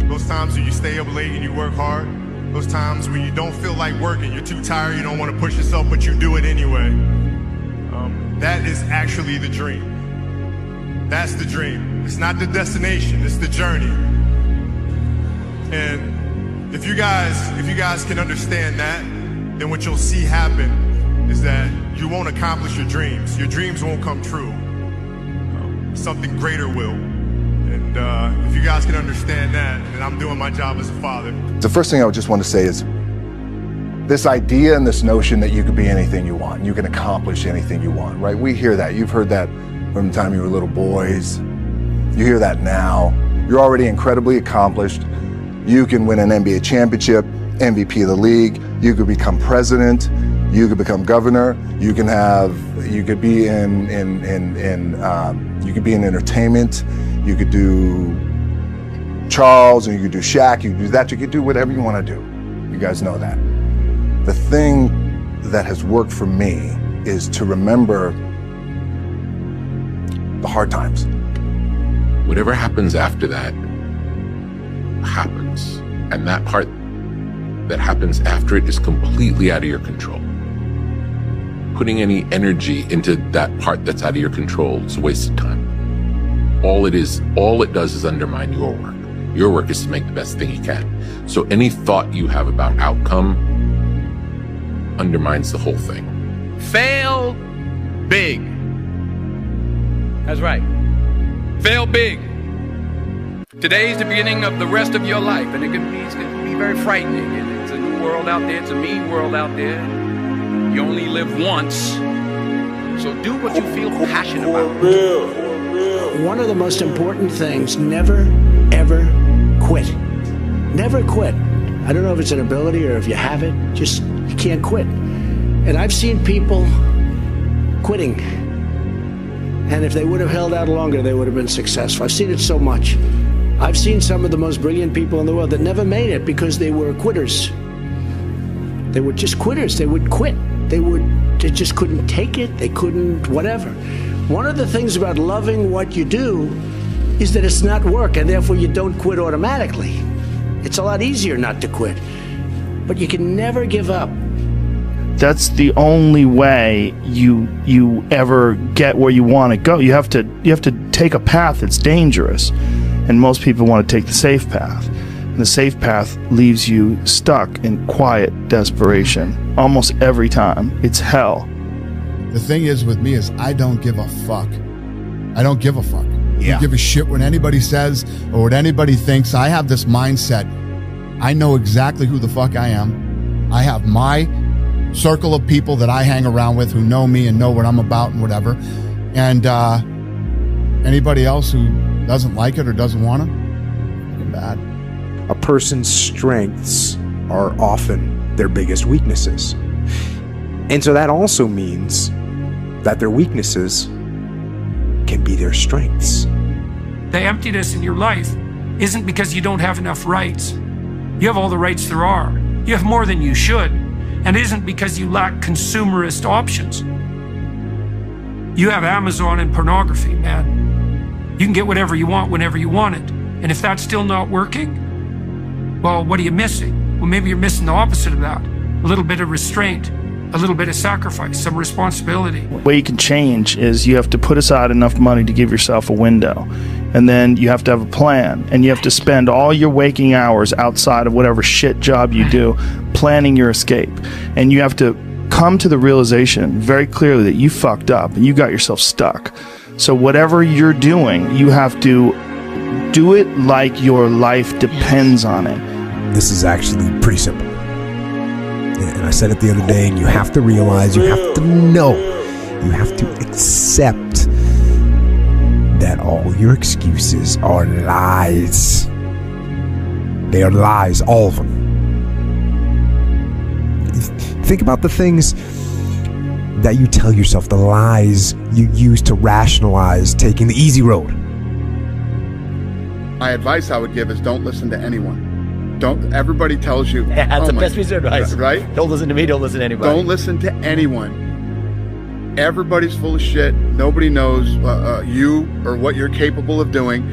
those times when you stay up late and you work hard, those times when you don't feel like working, you're too tired, you don't want to push yourself, but you do it anyway. That is actually the dream. That's the dream. It's not the destination, it's the journey. And if you guys can understand that, then what you'll see happen is that you won't accomplish your dreams. Your dreams won't come true. Something greater will. And if you guys can understand that, then I'm doing my job as a father. The first thing I would just want to say is, this idea and this notion that you could be anything you want, you can accomplish anything you want, right? We hear that. You've heard that from the time you were little boys. You hear that now. You're already incredibly accomplished. You can win an NBA championship, MVP of the league. You could become president. You could become governor. You could be in entertainment. You could do Charles, and you could do Shaq. You could do that. You could do whatever you want to do. You guys know that. The thing that has worked for me is to remember the hard times. Whatever happens after that happens. And that part that happens after it is completely out of your control. Putting any energy into that part that's out of your control is a waste of time. All it does is undermine your work. Your work is to make the best thing you can. So any thought you have about outcome undermines the whole thing. Fail big. That's right. Fail big. Today is the beginning of the rest of your life, and it's gonna be very frightening. It's a new world out there. It's a mean world out there. You only live once, so do what you feel passionate about. One of the most important things, never, ever quit. Never quit. I don't know if it's an ability or if you have it, just you can't quit. And I've seen people quitting, and if they would have held out longer, they would have been successful. I've seen it so much. I've seen some of the most brilliant people in the world that never made it because they were quitters. They were just quitters. They would quit. They just couldn't take it. They couldn't whatever. One of the things about loving what you do is that it's not work, and therefore you don't quit automatically. It's a lot easier not to quit, but you can never give up. That's the only way you ever get where you want to go. You have to take a path that's dangerous, and most people want to take the safe path. And the safe path leaves you stuck in quiet desperation almost every time. It's hell. The thing is with me is I don't give a fuck. I don't give a fuck. I don't give a shit what anybody says or what anybody thinks. I have this mindset. I know exactly who the fuck I am. I have my circle of people that I hang around with who know me and know what I'm about and whatever. And anybody else who doesn't like it or doesn't want it, bad. A person's strengths are often their biggest weaknesses. And so that also means that their weaknesses can be their strengths. The emptiness in your life isn't because you don't have enough rights. You have all the rights there are. You have more than you should. And it isn't because you lack consumerist options. You have Amazon and pornography, man. You can get whatever you want whenever you want it. And if that's still not working, well, what are you missing? Well, maybe you're missing the opposite of that. A little bit of restraint, a little bit of sacrifice, some responsibility. The way you can change is you have to put aside enough money to give yourself a window. And then you have to have a plan. And you have to spend all your waking hours outside of whatever shit job you do planning your escape. And you have to come to the realization very clearly that you fucked up and you got yourself stuck. So whatever you're doing, you have to do it like your life depends on it. This is actually pretty simple. And I said it the other day, and you have to realize, you have to know, you have to accept that all your excuses are lies. They are lies, all of them. Think about the things that you tell yourself, the lies you use to rationalize taking the easy road. My advice I would give is don't listen to anyone. Everybody tells you. Yeah, that's the best piece of advice. Right? Don't listen to me, don't listen to anybody. Don't listen to anyone. Everybody's full of shit. Nobody knows you or what you're capable of doing.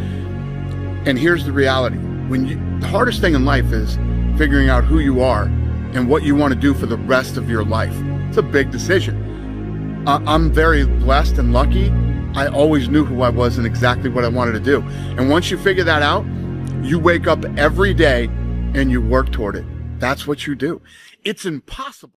And here's the reality. The hardest thing in life is figuring out who you are and what you want to do for the rest of your life. It's a big decision. I'm very blessed and lucky. I always knew who I was and exactly what I wanted to do. And once you figure that out, you wake up every day and you work toward it. That's what you do. It's impossible.